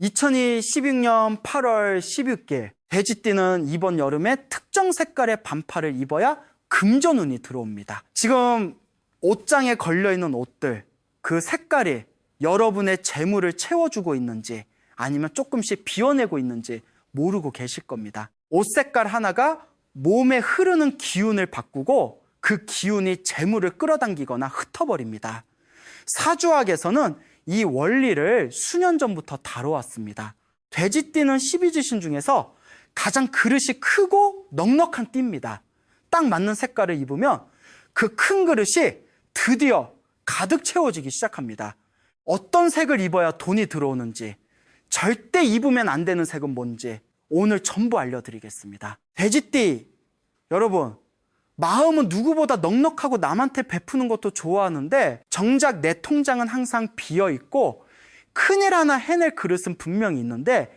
2016년 8월 16일 돼지띠는 이번 여름에 특정 색깔의 반팔을 입어야 금전운이 들어옵니다. 지금 옷장에 걸려있는 옷들, 그 색깔이 여러분의 재물을 채워주고 있는지 아니면 조금씩 비워내고 있는지 모르고 계실 겁니다. 옷 색깔 하나가 몸에 흐르는 기운을 바꾸고 그 기운이 재물을 끌어당기거나 흩어버립니다. 사주학에서는 이 원리를 수년 전부터 다뤄왔습니다. 돼지띠는 12지신 중에서 가장 그릇이 크고 넉넉한 띠입니다. 딱 맞는 색깔을 입으면 그 큰 그릇이 드디어 가득 채워지기 시작합니다. 어떤 색을 입어야 돈이 들어오는지, 절대 입으면 안 되는 색은 뭔지 오늘 전부 알려드리겠습니다. 돼지띠 여러분, 마음은 누구보다 넉넉하고 남한테 베푸는 것도 좋아하는데 정작 내 통장은 항상 비어있고 큰일 하나 해낼 그릇은 분명히 있는데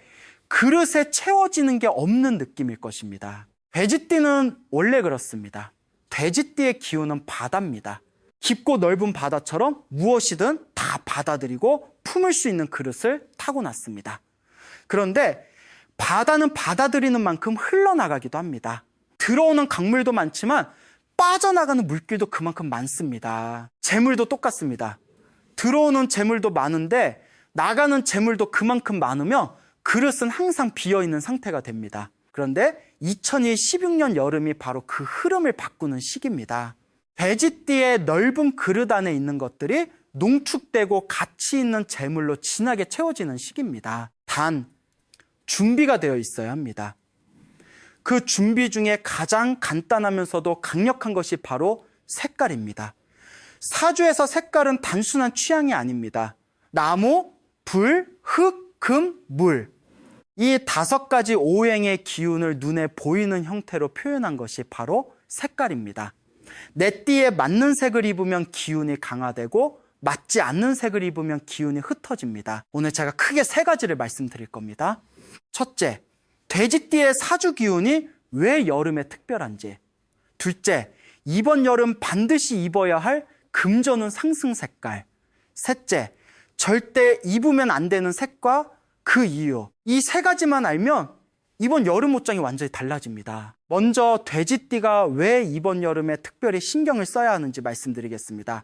그릇에 채워지는 게 없는 느낌일 것입니다. 돼지띠는 원래 그렇습니다. 돼지띠의 기운은 바다입니다. 깊고 넓은 바다처럼 무엇이든 다 받아들이고 품을 수 있는 그릇을 타고났습니다. 그런데 바다는 받아들이는 만큼 흘러나가기도 합니다. 들어오는 강물도 많지만 빠져나가는 물길도 그만큼 많습니다. 재물도 똑같습니다. 들어오는 재물도 많은데 나가는 재물도 그만큼 많으면 그릇은 항상 비어있는 상태가 됩니다. 그런데 2016년 여름이 바로 그 흐름을 바꾸는 시기입니다. 돼지띠의 넓은 그릇 안에 있는 것들이 농축되고 가치 있는 재물로 진하게 채워지는 시기입니다. 단, 준비가 되어 있어야 합니다. 그 준비 중에 가장 간단하면서도 강력한 것이 바로 색깔입니다. 사주에서 색깔은 단순한 취향이 아닙니다. 나무, 불, 흙, 금, 물. 이 5가지 오행의 기운을 눈에 보이는 형태로 표현한 것이 바로 색깔입니다. 내 띠에 맞는 색을 입으면 기운이 강화되고 맞지 않는 색을 입으면 기운이 흩어집니다. 오늘 제가 크게 3가지를 말씀드릴 겁니다. 첫째, 돼지띠의 사주 기운이 왜 여름에 특별한지. 둘째, 이번 여름 반드시 입어야 할 금전운 상승 색깔. 셋째, 절대 입으면 안 되는 색과 그 이유. 이 3가지만 알면 이번 여름 옷장이 완전히 달라집니다. 먼저 돼지띠가 왜 이번 여름에 특별히 신경을 써야 하는지 말씀드리겠습니다.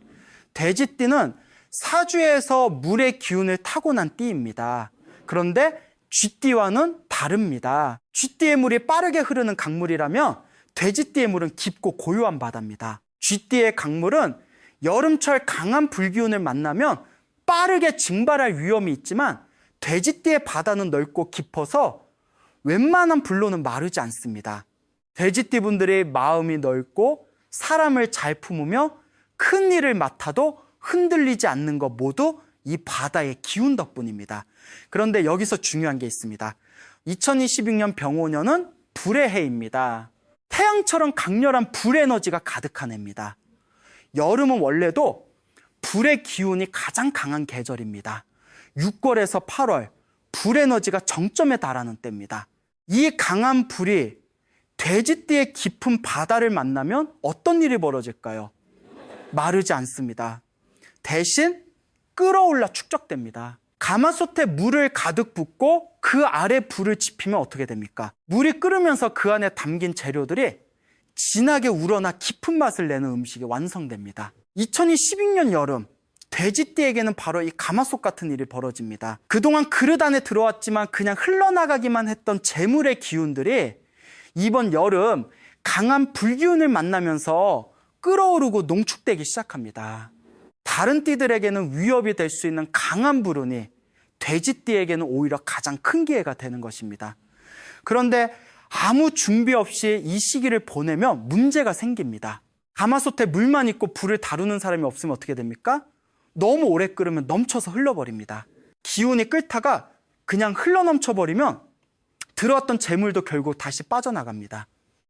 돼지띠는 사주에서 물의 기운을 타고난 띠입니다. 그런데 쥐띠와는 다릅니다. 쥐띠의 물이 빠르게 흐르는 강물이라면 돼지띠의 물은 깊고 고요한 바다입니다. 쥐띠의 강물은 여름철 강한 불기운을 만나면 빠르게 증발할 위험이 있지만 돼지띠의 바다는 넓고 깊어서 웬만한 불로는 마르지 않습니다. 돼지띠 분들이 마음이 넓고 사람을 잘 품으며 큰 일을 맡아도 흔들리지 않는 것 모두 이 바다의 기운 덕분입니다. 그런데 여기서 중요한 게 있습니다. 2026년 병오년은 불의 해입니다. 태양처럼 강렬한 불 에너지가 가득한 해입니다. 여름은 원래도 불의 기운이 가장 강한 계절입니다. 6월에서 8월, 불 에너지가 정점에 달하는 때입니다. 이 강한 불이 돼지띠의 깊은 바다를 만나면 어떤 일이 벌어질까요? 마르지 않습니다. 대신 끌어올라 축적됩니다. 가마솥에 물을 가득 붓고 그 아래 불을 지피면 어떻게 됩니까? 물이 끓으면서 그 안에 담긴 재료들이 진하게 우러나 깊은 맛을 내는 음식이 완성됩니다. 2022년 여름, 돼지띠에게는 바로 이 가마솥 같은 일이 벌어집니다. 그동안 그릇 안에 들어왔지만 그냥 흘러나가기만 했던 재물의 기운들이 이번 여름 강한 불기운을 만나면서 끓어오르고 농축되기 시작합니다. 다른 띠들에게는 위협이 될 수 있는 강한 불운이 돼지띠에게는 오히려 가장 큰 기회가 되는 것입니다. 그런데 아무 준비 없이 이 시기를 보내면 문제가 생깁니다. 가마솥에 물만 있고 불을 다루는 사람이 없으면 어떻게 됩니까? 너무 오래 끓으면 넘쳐서 흘러버립니다. 기운이 끓다가 그냥 흘러넘쳐버리면 들어왔던 재물도 결국 다시 빠져나갑니다.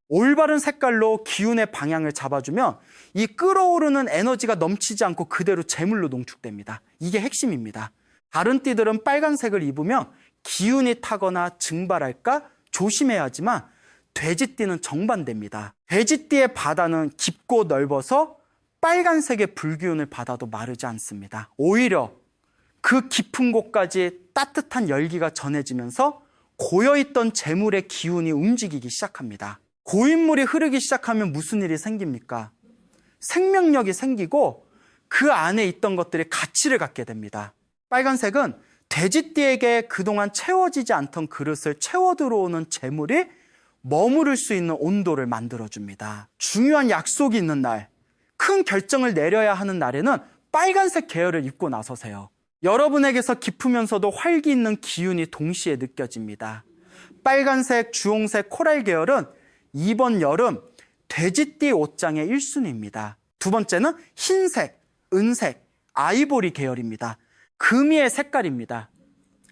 올바른 색깔로 기운의 방향을 잡아주면 이 끓어오르는 에너지가 넘치지 않고 그대로 재물로 농축됩니다. 이게 핵심입니다. 다른 띠들은 빨간색을 입으면 기운이 타거나 증발할까 조심해야 하지만 돼지띠는 정반대입니다. 돼지띠의 바다는 깊고 넓어서 빨간색의 불기운을 받아도 마르지 않습니다. 오히려 그 깊은 곳까지 따뜻한 열기가 전해지면서 고여있던 재물의 기운이 움직이기 시작합니다. 고인물이 흐르기 시작하면 무슨 일이 생깁니까? 생명력이 생기고 그 안에 있던 것들이 가치를 갖게 됩니다. 빨간색은 돼지띠에게 그동안 채워지지 않던 그릇을 채워 들어오는 재물이 머무를 수 있는 온도를 만들어줍니다. 중요한 약속이 있는 날, 큰 결정을 내려야 하는 날에는 빨간색 계열을 입고 나서세요. 여러분에게서 깊으면서도 활기 있는 기운이 동시에 느껴집니다. 빨간색, 주홍색, 코랄 계열은 이번 여름 돼지띠 옷장의 1순위입니다. 두 번째는 흰색, 은색, 아이보리 계열입니다. 금이의 색깔입니다.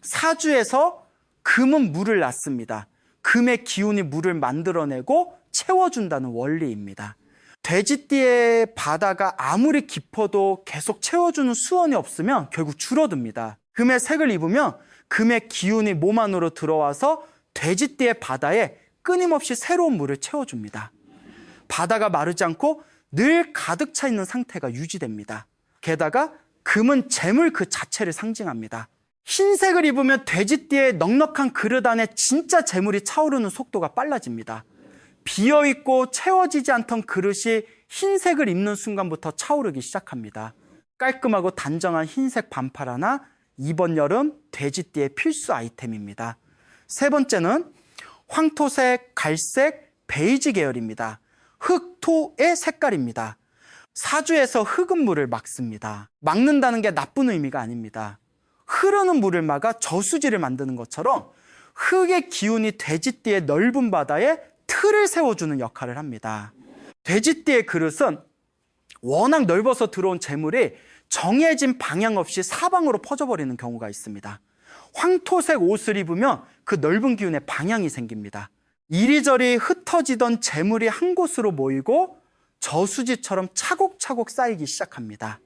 사주에서 금은 물을 낳습니다. 금의 기운이 물을 만들어내고 채워준다는 원리입니다. 돼지띠의 바다가 아무리 깊어도 계속 채워주는 수온이 없으면 결국 줄어듭니다. 금의 색을 입으면 금의 기운이 몸 안으로 들어와서 돼지띠의 바다에 끊임없이 새로운 물을 채워줍니다. 바다가 마르지 않고 늘 가득 차 있는 상태가 유지됩니다. 게다가 금은 재물 그 자체를 상징합니다. 흰색을 입으면 돼지띠의 넉넉한 그릇 안에 진짜 재물이 차오르는 속도가 빨라집니다. 비어있고 채워지지 않던 그릇이 흰색을 입는 순간부터 차오르기 시작합니다. 깔끔하고 단정한 흰색 반팔 하나, 이번 여름 돼지띠의 필수 아이템입니다. 세 번째는 황토색, 갈색, 베이지 계열입니다. 흑토의 색깔입니다. 사주에서 흑은 물을 막습니다. 막는다는 게 나쁜 의미가 아닙니다. 흐르는 물을 막아 저수지를 만드는 것처럼 흑의 기운이 돼지띠의 넓은 바다에 틀을 세워주는 역할을 합니다. 돼지띠의 그릇은 워낙 넓어서 들어온 재물이 정해진 방향 없이 사방으로 퍼져버리는 경우가 있습니다. 황토색 옷을 입으면 그 넓은 기운에 방향이 생깁니다. 이리저리 흩어지던 재물이 한 곳으로 모이고 저수지처럼 차곡차곡 쌓이기 시작합니다.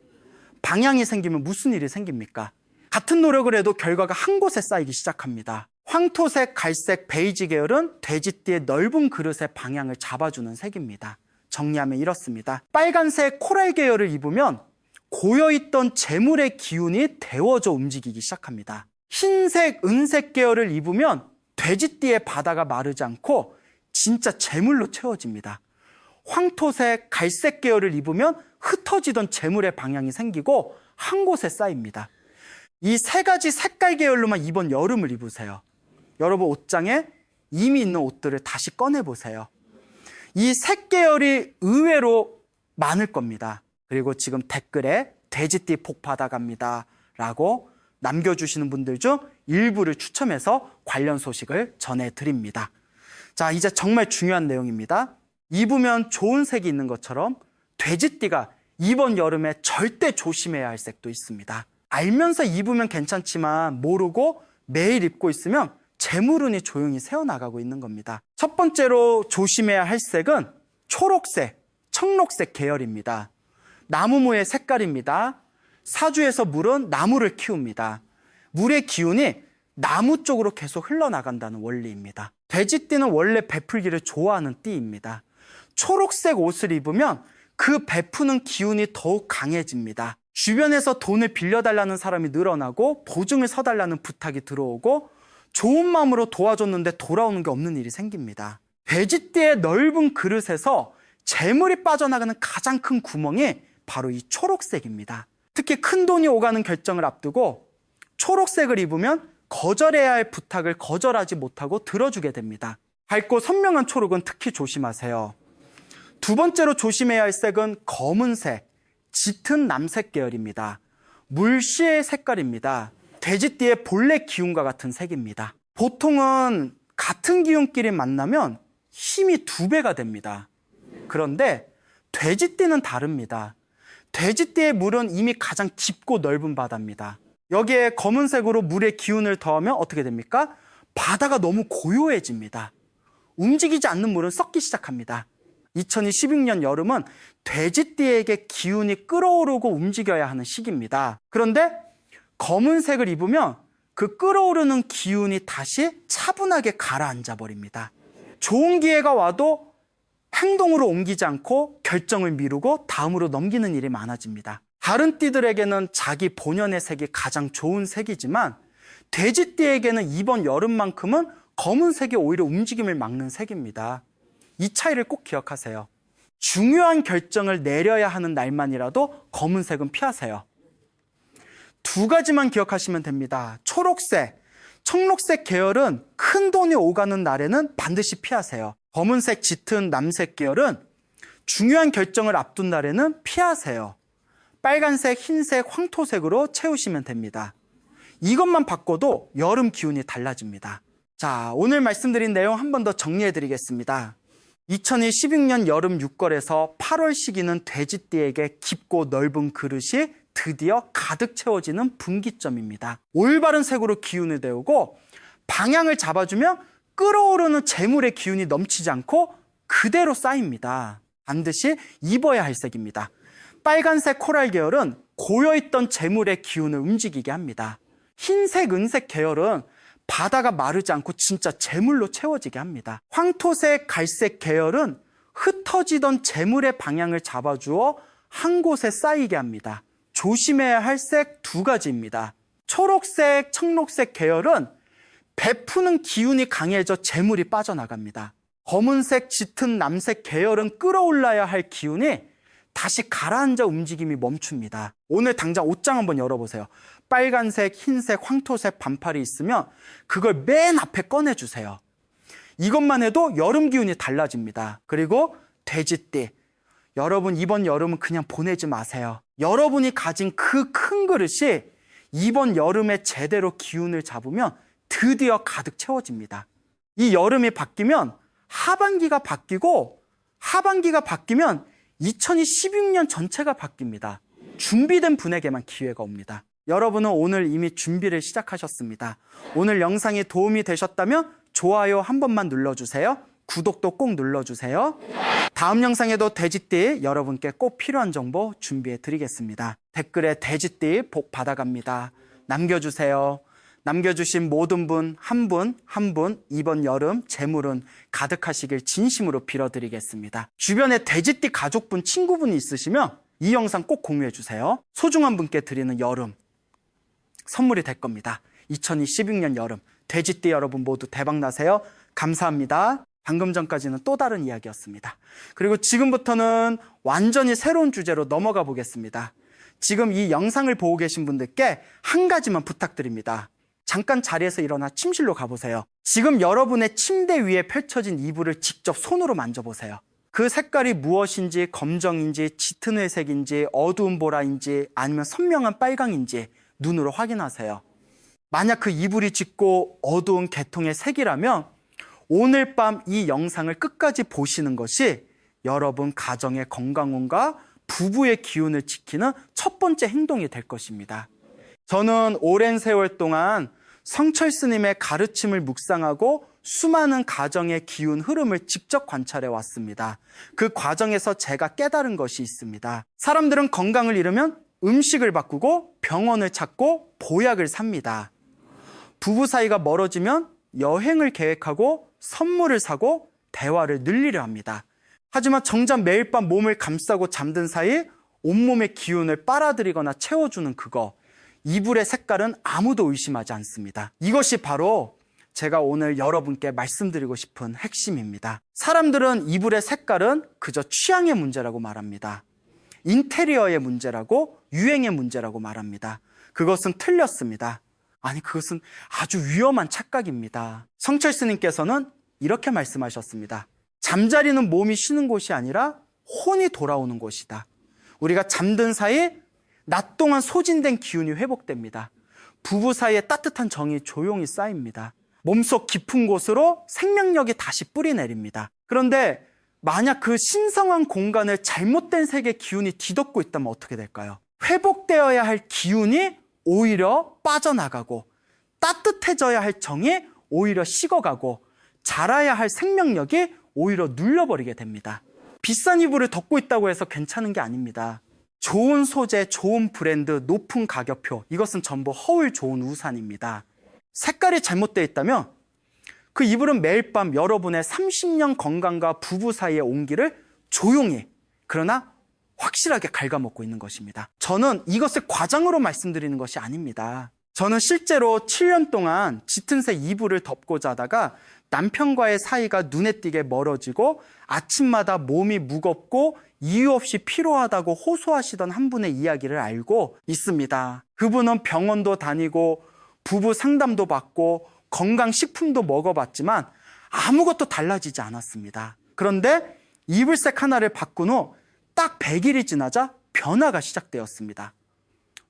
방향이 생기면 무슨 일이 생깁니까? 같은 노력을 해도 결과가 한 곳에 쌓이기 시작합니다. 황토색, 갈색, 베이지 계열은 돼지띠의 넓은 그릇의 방향을 잡아주는 색입니다. 정리하면 이렇습니다. 빨간색 코랄 계열을 입으면 고여있던 재물의 기운이 데워져 움직이기 시작합니다. 흰색, 은색 계열을 입으면 돼지띠의 바다가 마르지 않고 진짜 재물로 채워집니다. 황토색, 갈색 계열을 입으면 흩어지던 재물의 방향이 생기고 한 곳에 쌓입니다. 이 세 가지 색깔 계열로만 이번 여름을 입으세요. 여러분 옷장에 이미 있는 옷들을 다시 꺼내보세요. 이 색 계열이 의외로 많을 겁니다. 그리고 지금 댓글에 돼지띠 복 받아갑니다 라고 남겨주시는 분들 중 일부를 추첨해서 관련 소식을 전해드립니다. 자, 이제 정말 중요한 내용입니다. 입으면 좋은 색이 있는 것처럼 돼지띠가 이번 여름에 절대 조심해야 할 색도 있습니다. 알면서 입으면 괜찮지만 모르고 매일 입고 있으면 재물운이 조용히 새어나가고 있는 겁니다. 첫 번째로 조심해야 할 색은 초록색, 청록색 계열입니다. 나무무의 색깔입니다. 사주에서 물은 나무를 키웁니다. 물의 기운이 나무 쪽으로 계속 흘러나간다는 원리입니다. 돼지띠는 원래 베풀기를 좋아하는 띠입니다. 초록색 옷을 입으면 그 베푸는 기운이 더욱 강해집니다. 주변에서 돈을 빌려달라는 사람이 늘어나고 보증을 서달라는 부탁이 들어오고 좋은 마음으로 도와줬는데 돌아오는 게 없는 일이 생깁니다. 돼지띠의 넓은 그릇에서 재물이 빠져나가는 가장 큰 구멍이 바로 이 초록색입니다. 특히 큰 돈이 오가는 결정을 앞두고 초록색을 입으면 거절해야 할 부탁을 거절하지 못하고 들어주게 됩니다. 밝고 선명한 초록은 특히 조심하세요. 두 번째로 조심해야 할 색은 검은색, 짙은 남색 계열입니다. 물씨의 색깔입니다. 돼지띠의 본래 기운과 같은 색입니다. 보통은 같은 기운끼리 만나면 힘이 2배가 됩니다. 그런데 돼지띠는 다릅니다. 돼지띠의 물은 이미 가장 깊고 넓은 바다입니다. 여기에 검은색으로 물의 기운을 더하면 어떻게 됩니까? 바다가 너무 고요해집니다. 움직이지 않는 물은 썩기 시작합니다. 2026년 여름은 돼지띠에게 기운이 끓어오르고 움직여야 하는 시기입니다. 그런데 검은색을 입으면 그 끓어오르는 기운이 다시 차분하게 가라앉아 버립니다. 좋은 기회가 와도 행동으로 옮기지 않고 결정을 미루고 다음으로 넘기는 일이 많아집니다. 다른 띠들에게는 자기 본연의 색이 가장 좋은 색이지만 돼지띠에게는 이번 여름만큼은 검은색이 오히려 움직임을 막는 색입니다. 이 차이를 꼭 기억하세요. 중요한 결정을 내려야 하는 날만이라도 검은색은 피하세요. 두 가지만 기억하시면 됩니다. 초록색, 청록색 계열은 큰 돈이 오가는 날에는 반드시 피하세요. 검은색, 짙은 남색 계열은 중요한 결정을 앞둔 날에는 피하세요. 빨간색, 흰색, 황토색으로 채우시면 됩니다. 이것만 바꿔도 여름 기운이 달라집니다. 자, 오늘 말씀드린 내용 한 번 더 정리해 드리겠습니다. 2016년 여름 6월에서 8월 시기는 돼지띠에게 깊고 넓은 그릇이 드디어 가득 채워지는 분기점입니다. 올바른 색으로 기운을 데우고 방향을 잡아주면 끓어오르는 재물의 기운이 넘치지 않고 그대로 쌓입니다. 반드시 입어야 할 색입니다. 빨간색 코랄 계열은 고여있던 재물의 기운을 움직이게 합니다. 흰색, 은색 계열은 바다가 마르지 않고 진짜 재물로 채워지게 합니다. 황토색, 갈색 계열은 흩어지던 재물의 방향을 잡아주어 한 곳에 쌓이게 합니다. 조심해야 할 색 두 가지입니다. 초록색, 청록색 계열은 베푸는 기운이 강해져 재물이 빠져나갑니다. 검은색, 짙은 남색 계열은 끌어올라야 할 기운이 다시 가라앉아 움직임이 멈춥니다. 오늘 당장 옷장 한번 열어보세요. 빨간색, 흰색, 황토색 반팔이 있으면 그걸 맨 앞에 꺼내주세요. 이것만 해도 여름 기운이 달라집니다. 그리고 돼지띠, 여러분 이번 여름은 그냥 보내지 마세요. 여러분이 가진 그 큰 그릇이 이번 여름에 제대로 기운을 잡으면 드디어 가득 채워집니다. 이 여름이 바뀌면 하반기가 바뀌고 하반기가 바뀌면 2016년 전체가 바뀝니다. 준비된 분에게만 기회가 옵니다. 여러분은 오늘 이미 준비를 시작하셨습니다. 오늘 영상이 도움이 되셨다면 좋아요 한 번만 눌러주세요. 구독도 꼭 눌러주세요. 다음 영상에도 돼지띠 여러분께 꼭 필요한 정보 준비해 드리겠습니다. 댓글에 돼지띠 복 받아갑니다. 남겨주세요. 남겨주신 모든 분 한 분 이번 여름 재물은 가득하시길 진심으로 빌어드리겠습니다. 주변에 돼지띠 가족분, 친구분이 있으시면 이 영상 꼭 공유해주세요. 소중한 분께 드리는 여름 선물이 될 겁니다. 2016년 여름 돼지띠 여러분 모두 대박나세요. 감사합니다. 방금 전까지는 또 다른 이야기였습니다. 그리고 지금부터는 완전히 새로운 주제로 넘어가 보겠습니다. 지금 이 영상을 보고 계신 분들께 한 가지만 부탁드립니다. 잠깐 자리에서 일어나 침실로 가보세요. 지금 여러분의 침대 위에 펼쳐진 이불을 직접 손으로 만져보세요. 그 색깔이 무엇인지, 검정인지, 짙은 회색인지, 어두운 보라인지, 아니면 선명한 빨강인지 눈으로 확인하세요. 만약 그 이불이 짙고 어두운 계통의 색이라면 오늘 밤 이 영상을 끝까지 보시는 것이 여러분 가정의 건강운과 부부의 기운을 지키는 첫 번째 행동이 될 것입니다. 저는 오랜 세월 동안 성철 스님의 가르침을 묵상하고 수많은 가정의 기운 흐름을 직접 관찰해 왔습니다. 그 과정에서 제가 깨달은 것이 있습니다. 사람들은 건강을 잃으면 음식을 바꾸고 병원을 찾고 보약을 삽니다. 부부 사이가 멀어지면 여행을 계획하고 선물을 사고 대화를 늘리려 합니다. 하지만 정작 매일 밤 몸을 감싸고 잠든 사이 온몸의 기운을 빨아들이거나 채워주는 그거, 이불의 색깔은 아무도 의심하지 않습니다. 이것이 바로 제가 오늘 여러분께 말씀드리고 싶은 핵심입니다. 사람들은 이불의 색깔은 그저 취향의 문제라고 말합니다. 인테리어의 문제라고, 유행의 문제라고 말합니다. 그것은 틀렸습니다. 아니, 그것은 아주 위험한 착각입니다. 성철 스님께서는 이렇게 말씀하셨습니다. 잠자리는 몸이 쉬는 곳이 아니라 혼이 돌아오는 곳이다. 우리가 잠든 사이 낮 동안 소진된 기운이 회복됩니다. 부부 사이에 따뜻한 정이 조용히 쌓입니다. 몸속 깊은 곳으로 생명력이 다시 뿌리내립니다. 그런데 만약 그 신성한 공간을 잘못된 색의 기운이 뒤덮고 있다면 어떻게 될까요? 회복되어야 할 기운이 오히려 빠져나가고 따뜻해져야 할 정이 오히려 식어가고 자라야 할 생명력이 오히려 눌려버리게 됩니다. 비싼 이불을 덮고 있다고 해서 괜찮은 게 아닙니다. 좋은 소재, 좋은 브랜드, 높은 가격표, 이것은 전부 허울 좋은 우산입니다. 색깔이 잘못되어 있다면 그 이불은 매일 밤 여러분의 30년 건강과 부부 사이의 온기를 조용히 그러나 확실하게 갉아먹고 있는 것입니다. 저는 이것을 과장으로 말씀드리는 것이 아닙니다. 저는 실제로 7년 동안 짙은 새 이불을 덮고 자다가 남편과의 사이가 눈에 띄게 멀어지고 아침마다 몸이 무겁고 이유 없이 피로하다고 호소하시던 한 분의 이야기를 알고 있습니다. 그분은 병원도 다니고 부부 상담도 받고 건강식품도 먹어봤지만 아무것도 달라지지 않았습니다. 그런데 이불색 하나를 바꾼 후 딱 100일이 지나자 변화가 시작되었습니다.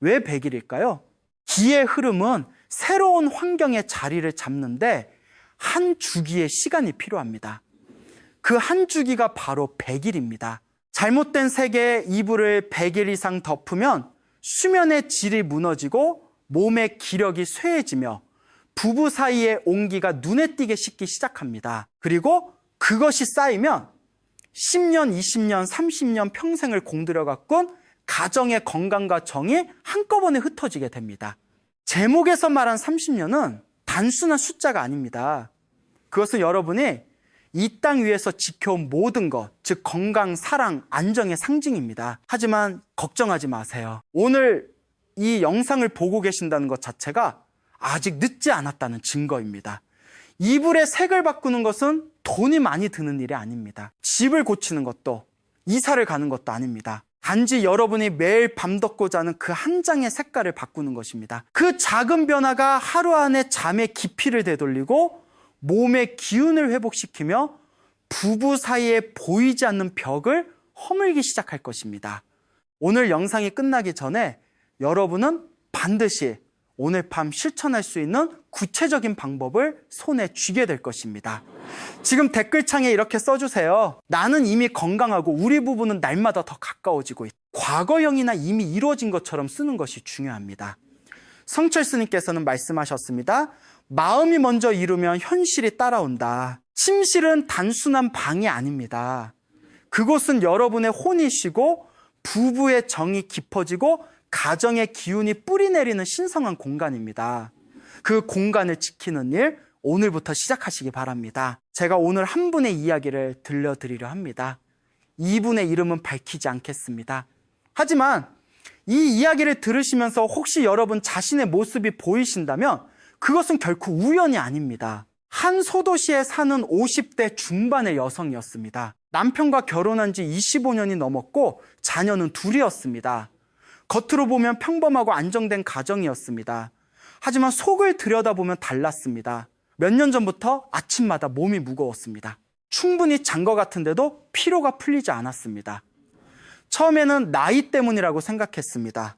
왜 100일일까요? 기의 흐름은 새로운 환경에 자리를 잡는데 한 주기의 시간이 필요합니다. 그 한 주기가 바로 100일입니다. 잘못된 색의 이불을 100일 이상 덮으면 수면의 질이 무너지고 몸의 기력이 쇠해지며 부부 사이의 온기가 눈에 띄게 식기 시작합니다. 그리고 그것이 쌓이면 10년, 20년, 30년 평생을 공들여 가꾼 가정의 건강과 정이 한꺼번에 흩어지게 됩니다. 제목에서 말한 30년은 단순한 숫자가 아닙니다. 그것은 여러분이 이 땅 위에서 지켜온 모든 것, 즉 건강, 사랑, 안정의 상징입니다. 하지만 걱정하지 마세요. 오늘 이 영상을 보고 계신다는 것 자체가 아직 늦지 않았다는 증거입니다. 이불의 색을 바꾸는 것은 돈이 많이 드는 일이 아닙니다. 집을 고치는 것도, 이사를 가는 것도 아닙니다. 단지 여러분이 매일 밤 덮고 자는 그 한 장의 색깔을 바꾸는 것입니다. 그 작은 변화가 하루 안에 잠의 깊이를 되돌리고 몸의 기운을 회복시키며 부부 사이에 보이지 않는 벽을 허물기 시작할 것입니다. 오늘 영상이 끝나기 전에 여러분은 반드시 오늘 밤 실천할 수 있는 구체적인 방법을 손에 쥐게 될 것입니다. 지금 댓글창에 이렇게 써주세요. 나는 이미 건강하고 우리 부부는 날마다 더 가까워지고 있다. 과거형이나 이미 이루어진 것처럼 쓰는 것이 중요합니다. 성철 스님께서는 말씀하셨습니다. 마음이 먼저 이루면 현실이 따라온다. 침실은 단순한 방이 아닙니다. 그곳은 여러분의 혼이시고 부부의 정이 깊어지고 가정의 기운이 뿌리내리는 신성한 공간입니다. 그 공간을 지키는 일 오늘부터 시작하시기 바랍니다. 제가 오늘 한 분의 이야기를 들려드리려 합니다. 이분의 이름은 밝히지 않겠습니다. 하지만 이 이야기를 들으시면서 혹시 여러분 자신의 모습이 보이신다면 그것은 결코 우연이 아닙니다. 한 소도시에 사는 50대 중반의 여성이었습니다. 남편과 결혼한 지 25년이 넘었고 자녀는 둘이었습니다. 겉으로 보면 평범하고 안정된 가정이었습니다. 하지만 속을 들여다보면 달랐습니다. 몇 년 전부터 아침마다 몸이 무거웠습니다. 충분히 잔 것 같은데도 피로가 풀리지 않았습니다. 처음에는 나이 때문이라고 생각했습니다.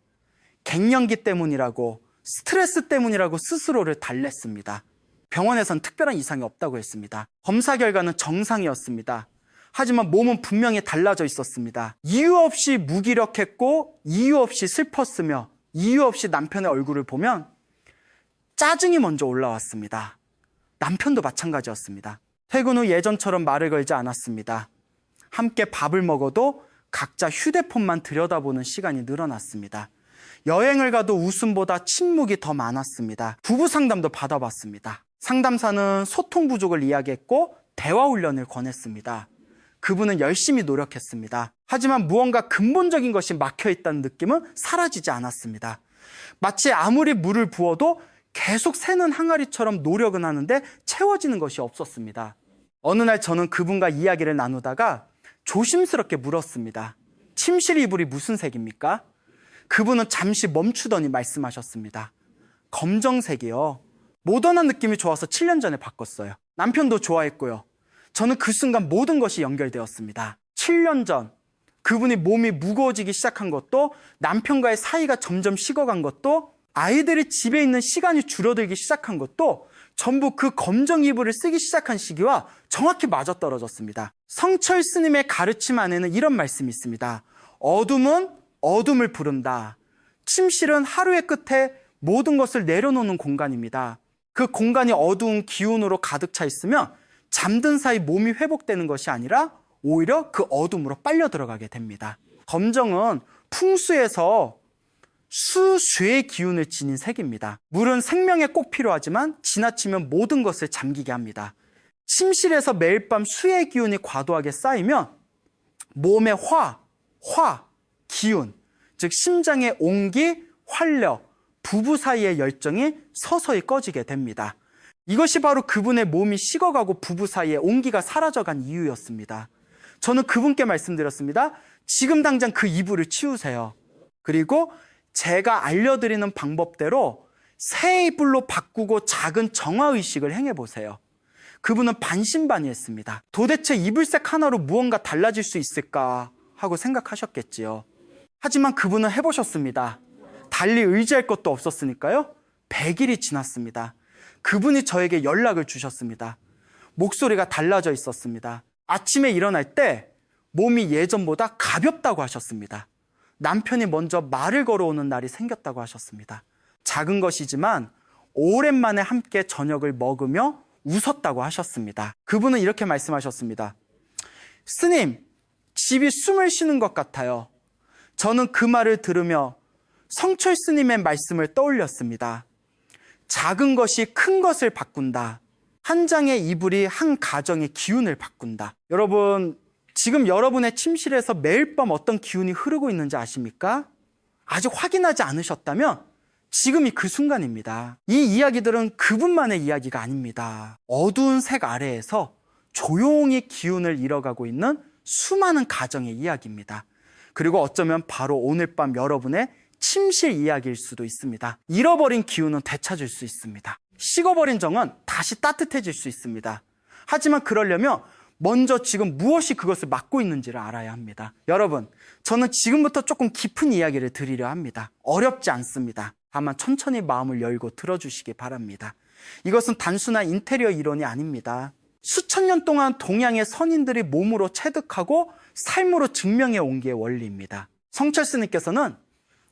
갱년기 때문이라고, 스트레스 때문이라고 스스로를 달랬습니다. 병원에선 특별한 이상이 없다고 했습니다. 검사 결과는 정상이었습니다. 하지만 몸은 분명히 달라져 있었습니다. 이유 없이 무기력했고 이유 없이 슬펐으며 이유 없이 남편의 얼굴을 보면 짜증이 먼저 올라왔습니다. 남편도 마찬가지였습니다. 퇴근 후 예전처럼 말을 걸지 않았습니다. 함께 밥을 먹어도 각자 휴대폰만 들여다보는 시간이 늘어났습니다. 여행을 가도 웃음보다 침묵이 더 많았습니다. 부부 상담도 받아봤습니다. 상담사는 소통 부족을 이야기했고 대화 훈련을 권했습니다. 그분은 열심히 노력했습니다. 하지만 무언가 근본적인 것이 막혀있다는 느낌은 사라지지 않았습니다. 마치 아무리 물을 부어도 계속 새는 항아리처럼 노력은 하는데 채워지는 것이 없었습니다. 어느 날 저는 그분과 이야기를 나누다가 조심스럽게 물었습니다. 침실 이불이 무슨 색입니까? 그분은 잠시 멈추더니 말씀하셨습니다. 검정색이요. 모던한 느낌이 좋아서 7년 전에 바꿨어요. 남편도 좋아했고요. 저는 그 순간 모든 것이 연결되었습니다. 7년 전 그분이 몸이 무거워지기 시작한 것도, 남편과의 사이가 점점 식어간 것도, 아이들이 집에 있는 시간이 줄어들기 시작한 것도 전부 그 검정 이불을 쓰기 시작한 시기와 정확히 맞아떨어졌습니다. 성철 스님의 가르침 안에는 이런 말씀이 있습니다. 어둠은 어둠을 부른다. 침실은 하루의 끝에 모든 것을 내려놓는 공간입니다. 그 공간이 어두운 기운으로 가득 차 있으면 잠든 사이 몸이 회복되는 것이 아니라 오히려 그 어둠으로 빨려 들어가게 됩니다. 검정은 풍수에서 수쇠의 기운을 지닌 색입니다. 물은 생명에 꼭 필요하지만 지나치면 모든 것을 잠기게 합니다. 침실에서 매일 밤 수의 기운이 과도하게 쌓이면 몸의 기운, 즉 심장의 온기, 활력, 부부 사이의 열정이 서서히 꺼지게 됩니다. 이것이 바로 그분의 몸이 식어가고 부부 사이에 온기가 사라져간 이유였습니다. 저는 그분께 말씀드렸습니다. 지금 당장 그 이불을 치우세요. 그리고 제가 알려드리는 방법대로 새 이불로 바꾸고 작은 정화의식을 행해보세요. 그분은 반신반의했습니다. 도대체 이불색 하나로 무언가 달라질 수 있을까 하고 생각하셨겠지요. 하지만 그분은 해보셨습니다. 달리 의지할 것도 없었으니까요. 100일이 지났습니다. 그분이 저에게 연락을 주셨습니다. 목소리가 달라져 있었습니다. 아침에 일어날 때 몸이 예전보다 가볍다고 하셨습니다. 남편이 먼저 말을 걸어오는 날이 생겼다고 하셨습니다. 작은 것이지만 오랜만에 함께 저녁을 먹으며 웃었다고 하셨습니다. 그분은 이렇게 말씀하셨습니다. 스님, 집이 숨을 쉬는 것 같아요. 저는 그 말을 들으며 성철 스님의 말씀을 떠올렸습니다. 작은 것이 큰 것을 바꾼다. 한 장의 이불이 한 가정의 기운을 바꾼다. 여러분, 지금 여러분의 침실에서 매일 밤 어떤 기운이 흐르고 있는지 아십니까? 아직 확인하지 않으셨다면 지금이 그 순간입니다. 이 이야기들은 그분만의 이야기가 아닙니다. 어두운 색 아래에서 조용히 기운을 잃어가고 있는 수많은 가정의 이야기입니다. 그리고 어쩌면 바로 오늘 밤 여러분의 침실 이야기일 수도 있습니다. 잃어버린 기운은 되찾을 수 있습니다. 식어버린 정은 다시 따뜻해질 수 있습니다. 하지만 그러려면 먼저 지금 무엇이 그것을 막고 있는지를 알아야 합니다. 여러분, 저는 지금부터 조금 깊은 이야기를 드리려 합니다. 어렵지 않습니다. 다만 천천히 마음을 열고 들어주시기 바랍니다. 이것은 단순한 인테리어 이론이 아닙니다. 수천 년 동안 동양의 선인들이 몸으로 체득하고 삶으로 증명해 온 게 원리입니다. 성철 스님께서는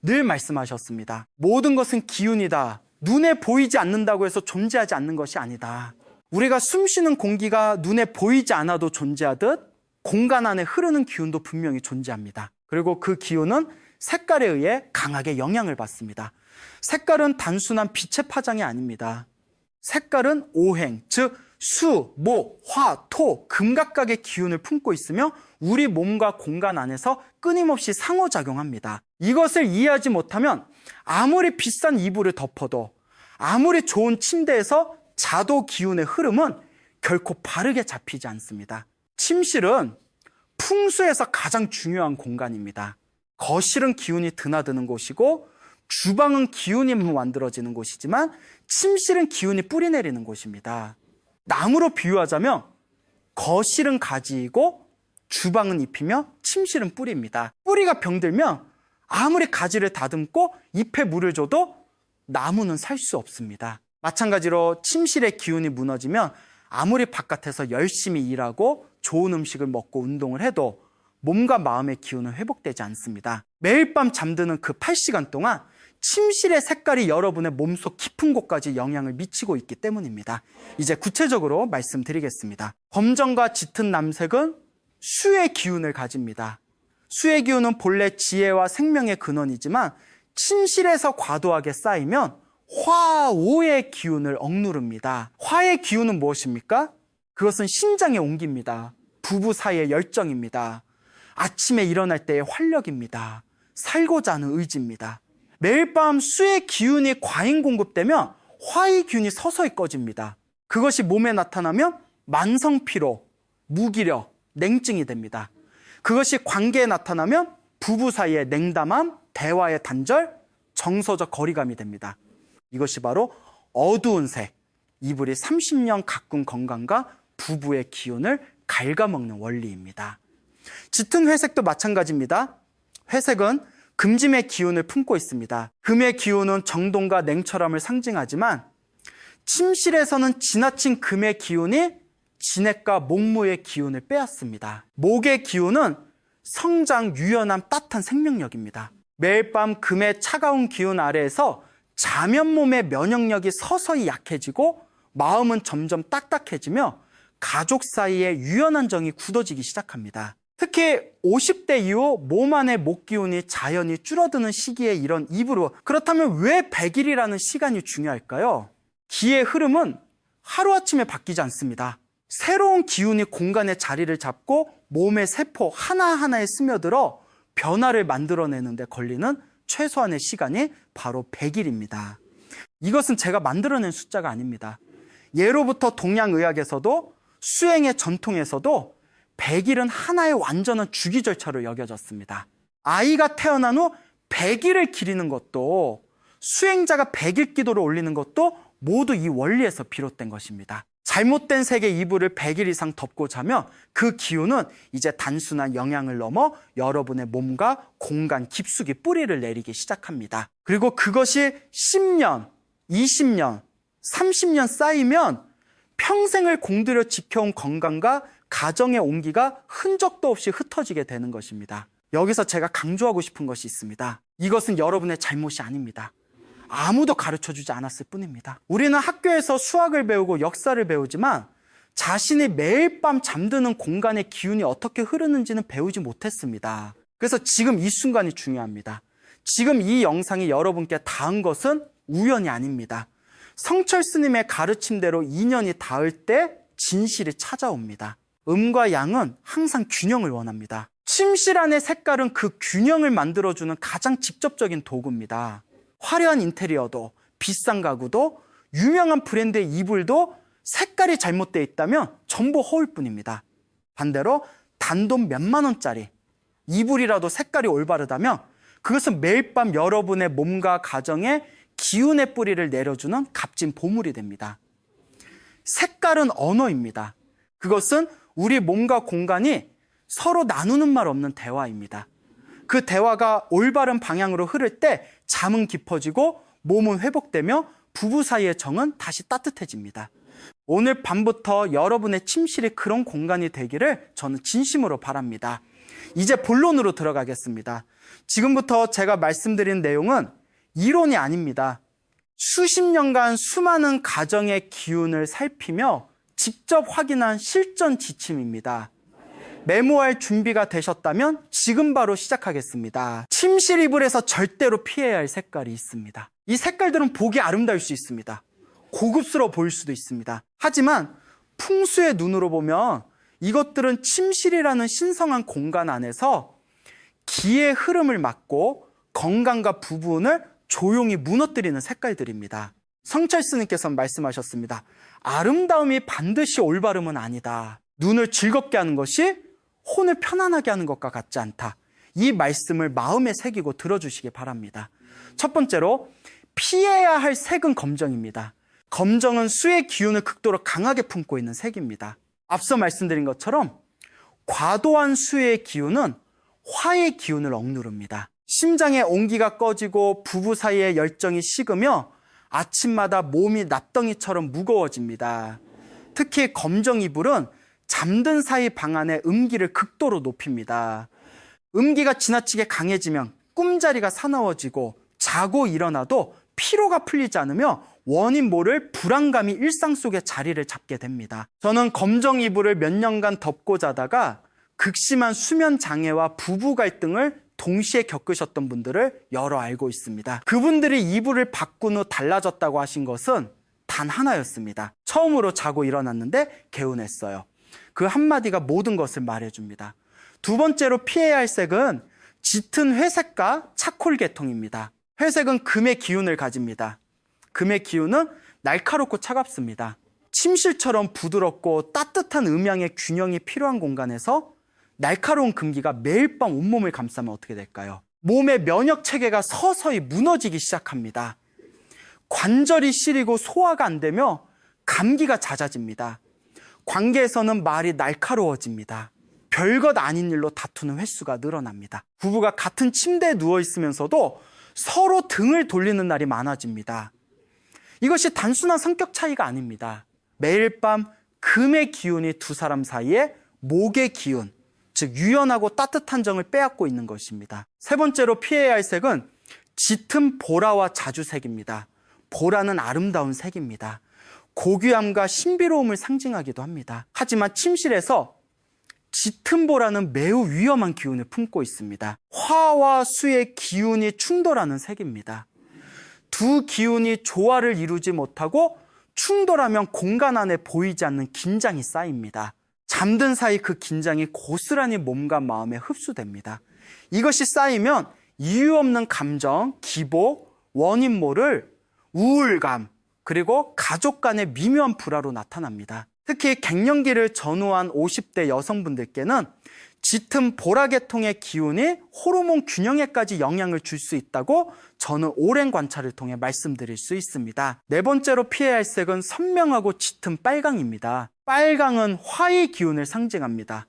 늘 말씀하셨습니다. 모든 것은 기운이다. 눈에 보이지 않는다고 해서 존재하지 않는 것이 아니다. 우리가 숨쉬는 공기가 눈에 보이지 않아도 존재하듯 공간 안에 흐르는 기운도 분명히 존재합니다. 그리고 그 기운은 색깔에 의해 강하게 영향을 받습니다. 색깔은 단순한 빛의 파장이 아닙니다. 색깔은 오행, 즉 수, 목, 화, 토, 금각각의 기운을 품고 있으며 우리 몸과 공간 안에서 끊임없이 상호작용합니다. 이것을 이해하지 못하면 아무리 비싼 이불을 덮어도 아무리 좋은 침대에서 자도 기운의 흐름은 결코 바르게 잡히지 않습니다. 침실은 풍수에서 가장 중요한 공간입니다. 거실은 기운이 드나드는 곳이고 주방은 기운이 만들어지는 곳이지만 침실은 기운이 뿌리내리는 곳입니다. 나무로 비유하자면 거실은 가지이고 주방은 잎이며 침실은 뿌리입니다. 뿌리가 병들면 아무리 가지를 다듬고 잎에 물을 줘도 나무는 살 수 없습니다. 마찬가지로 침실의 기운이 무너지면 아무리 바깥에서 열심히 일하고 좋은 음식을 먹고 운동을 해도 몸과 마음의 기운은 회복되지 않습니다. 매일 밤 잠드는 그 8시간 동안 침실의 색깔이 여러분의 몸속 깊은 곳까지 영향을 미치고 있기 때문입니다. 이제 구체적으로 말씀드리겠습니다. 검정과 짙은 남색은 수의 기운을 가집니다. 수의 기운은 본래 지혜와 생명의 근원이지만 침실에서 과도하게 쌓이면 화오의 기운을 억누릅니다. 화의 기운은 무엇입니까? 그것은 신장의 온기입니다. 부부 사이의 열정입니다. 아침에 일어날 때의 활력입니다. 살고자 하는 의지입니다. 매일 밤 수의 기운이 과잉 공급되면 화의 기운이 서서히 꺼집니다. 그것이 몸에 나타나면 만성피로, 무기력, 냉증이 됩니다. 그것이 관계에 나타나면 부부 사이의 냉담함, 대화의 단절, 정서적 거리감이 됩니다. 이것이 바로 어두운 색, 이불이 30년 가꾼 건강과 부부의 기운을 갉아먹는 원리입니다. 짙은 회색도 마찬가지입니다. 회색은 금짐의 기운을 품고 있습니다. 금의 기운은 정돈과 냉철함을 상징하지만 침실에서는 지나친 금의 기운이 진액과 목무의 기운을 빼앗습니다. 목의 기운은 성장, 유연함, 따뜻한 생명력입니다. 매일 밤 금의 차가운 기운 아래에서 자면 몸의 면역력이 서서히 약해지고 마음은 점점 딱딱해지며 가족 사이에 유연한 정이 굳어지기 시작합니다. 특히 50대 이후 몸 안의 목 기운이 자연히 줄어드는 시기에 이런 이불로, 그렇다면 왜 100일이라는 시간이 중요할까요? 기의 흐름은 하루아침에 바뀌지 않습니다. 새로운 기운이 공간의 자리를 잡고 몸의 세포 하나하나에 스며들어 변화를 만들어내는 데 걸리는 최소한의 시간이 바로 100일입니다. 이것은 제가 만들어낸 숫자가 아닙니다. 예로부터 동양의학에서도 수행의 전통에서도 100일은 하나의 완전한 주기 절차로 여겨졌습니다. 아이가 태어난 후 100일을 기리는 것도 수행자가 100일 기도를 올리는 것도 모두 이 원리에서 비롯된 것입니다. 잘못된 색의 이불을 100일 이상 덮고 자면 그 기운은 이제 단순한 영양을 넘어 여러분의 몸과 공간 깊숙이 뿌리를 내리기 시작합니다. 그리고 그것이 10년, 20년, 30년 쌓이면 평생을 공들여 지켜온 건강과 가정의 온기가 흔적도 없이 흩어지게 되는 것입니다. 여기서 제가 강조하고 싶은 것이 있습니다. 이것은 여러분의 잘못이 아닙니다. 아무도 가르쳐주지 않았을 뿐입니다. 우리는 학교에서 수학을 배우고 역사를 배우지만 자신이 매일 밤 잠드는 공간의 기운이 어떻게 흐르는지는 배우지 못했습니다. 그래서 지금 이 순간이 중요합니다. 지금 이 영상이 여러분께 닿은 것은 우연이 아닙니다. 성철 스님의 가르침대로 인연이 닿을 때 진실이 찾아옵니다. 음과 양은 항상 균형을 원합니다. 침실 안의 색깔은 그 균형을 만들어주는 가장 직접적인 도구입니다. 화려한 인테리어도, 비싼 가구도, 유명한 브랜드의 이불도 색깔이 잘못되어 있다면 전부 허울 뿐입니다. 반대로 단돈 몇만 원짜리 이불이라도 색깔이 올바르다면 그것은 매일 밤 여러분의 몸과 가정에 기운의 뿌리를 내려주는 값진 보물이 됩니다. 색깔은 언어입니다. 그것은 우리 몸과 공간이 서로 나누는 말 없는 대화입니다. 그 대화가 올바른 방향으로 흐를 때 잠은 깊어지고 몸은 회복되며 부부 사이의 정은 다시 따뜻해집니다. 오늘 밤부터 여러분의 침실이 그런 공간이 되기를 저는 진심으로 바랍니다. 이제 본론으로 들어가겠습니다. 지금부터 제가 말씀드린 내용은 이론이 아닙니다. 수십 년간 수많은 가정의 기운을 살피며 직접 확인한 실전 지침입니다. 메모할 준비가 되셨다면 지금 바로 시작하겠습니다. 침실 이불에서 절대로 피해야 할 색깔이 있습니다. 이 색깔들은 보기 아름다울 수 있습니다. 고급스러워 보일 수도 있습니다. 하지만 풍수의 눈으로 보면 이것들은 침실이라는 신성한 공간 안에서 기의 흐름을 막고 건강과 부분을 조용히 무너뜨리는 색깔들입니다. 성철 스님께서는 말씀하셨습니다. 아름다움이 반드시 올바름은 아니다. 눈을 즐겁게 하는 것이 혼을 편안하게 하는 것과 같지 않다. 이 말씀을 마음에 새기고 들어주시기 바랍니다. 첫 번째로 피해야 할 색은 검정입니다. 검정은 수의 기운을 극도로 강하게 품고 있는 색입니다. 앞서 말씀드린 것처럼 과도한 수의 기운은 화의 기운을 억누릅니다. 심장의 온기가 꺼지고 부부 사이의 열정이 식으며 아침마다 몸이 납덩이처럼 무거워집니다. 특히 검정 이불은 잠든 사이 방 안의 음기를 극도로 높입니다. 음기가 지나치게 강해지면 꿈자리가 사나워지고 자고 일어나도 피로가 풀리지 않으며 원인 모를 불안감이 일상 속에 자리를 잡게 됩니다. 저는 검정 이불을 몇 년간 덮고 자다가 극심한 수면 장애와 부부 갈등을 동시에 겪으셨던 분들을 여러 알고 있습니다. 그분들이 이불을 바꾼 후 달라졌다고 하신 것은 단 하나였습니다. 처음으로 자고 일어났는데 개운했어요. 그 한마디가 모든 것을 말해줍니다. 두 번째로 피해야 할 색은 짙은 회색과 차콜 계통입니다. 회색은 금의 기운을 가집니다. 금의 기운은 날카롭고 차갑습니다. 침실처럼 부드럽고 따뜻한 음양의 균형이 필요한 공간에서 날카로운 금기가 매일 밤 온몸을 감싸면 어떻게 될까요? 몸의 면역 체계가 서서히 무너지기 시작합니다. 관절이 시리고 소화가 안 되며 감기가 잦아집니다. 관계에서는 말이 날카로워집니다. 별것 아닌 일로 다투는 횟수가 늘어납니다. 부부가 같은 침대에 누워 있으면서도 서로 등을 돌리는 날이 많아집니다. 이것이 단순한 성격 차이가 아닙니다. 매일 밤 금의 기운이 두 사람 사이에 목의 기운, 즉 유연하고 따뜻한 정을 빼앗고 있는 것입니다. 세 번째로 피해야 할 색은 짙은 보라와 자주색입니다. 보라는 아름다운 색입니다. 고귀함과 신비로움을 상징하기도 합니다. 하지만 침실에서 짙은 보라는 매우 위험한 기운을 품고 있습니다. 화와 수의 기운이 충돌하는 색입니다. 두 기운이 조화를 이루지 못하고 충돌하면 공간 안에 보이지 않는 긴장이 쌓입니다. 잠든 사이 그 긴장이 고스란히 몸과 마음에 흡수됩니다. 이것이 쌓이면 이유 없는 감정, 기복, 원인 모를 우울감, 그리고 가족 간의 미묘한 불화로 나타납니다. 특히 갱년기를 전후한 50대 여성분들께는 짙은 보라계통의 기운이 호르몬 균형에까지 영향을 줄 수 있다고 저는 오랜 관찰을 통해 말씀드릴 수 있습니다. 네 번째로 피해야 할 색은 선명하고 짙은 빨강입니다. 빨강은 화의 기운을 상징합니다.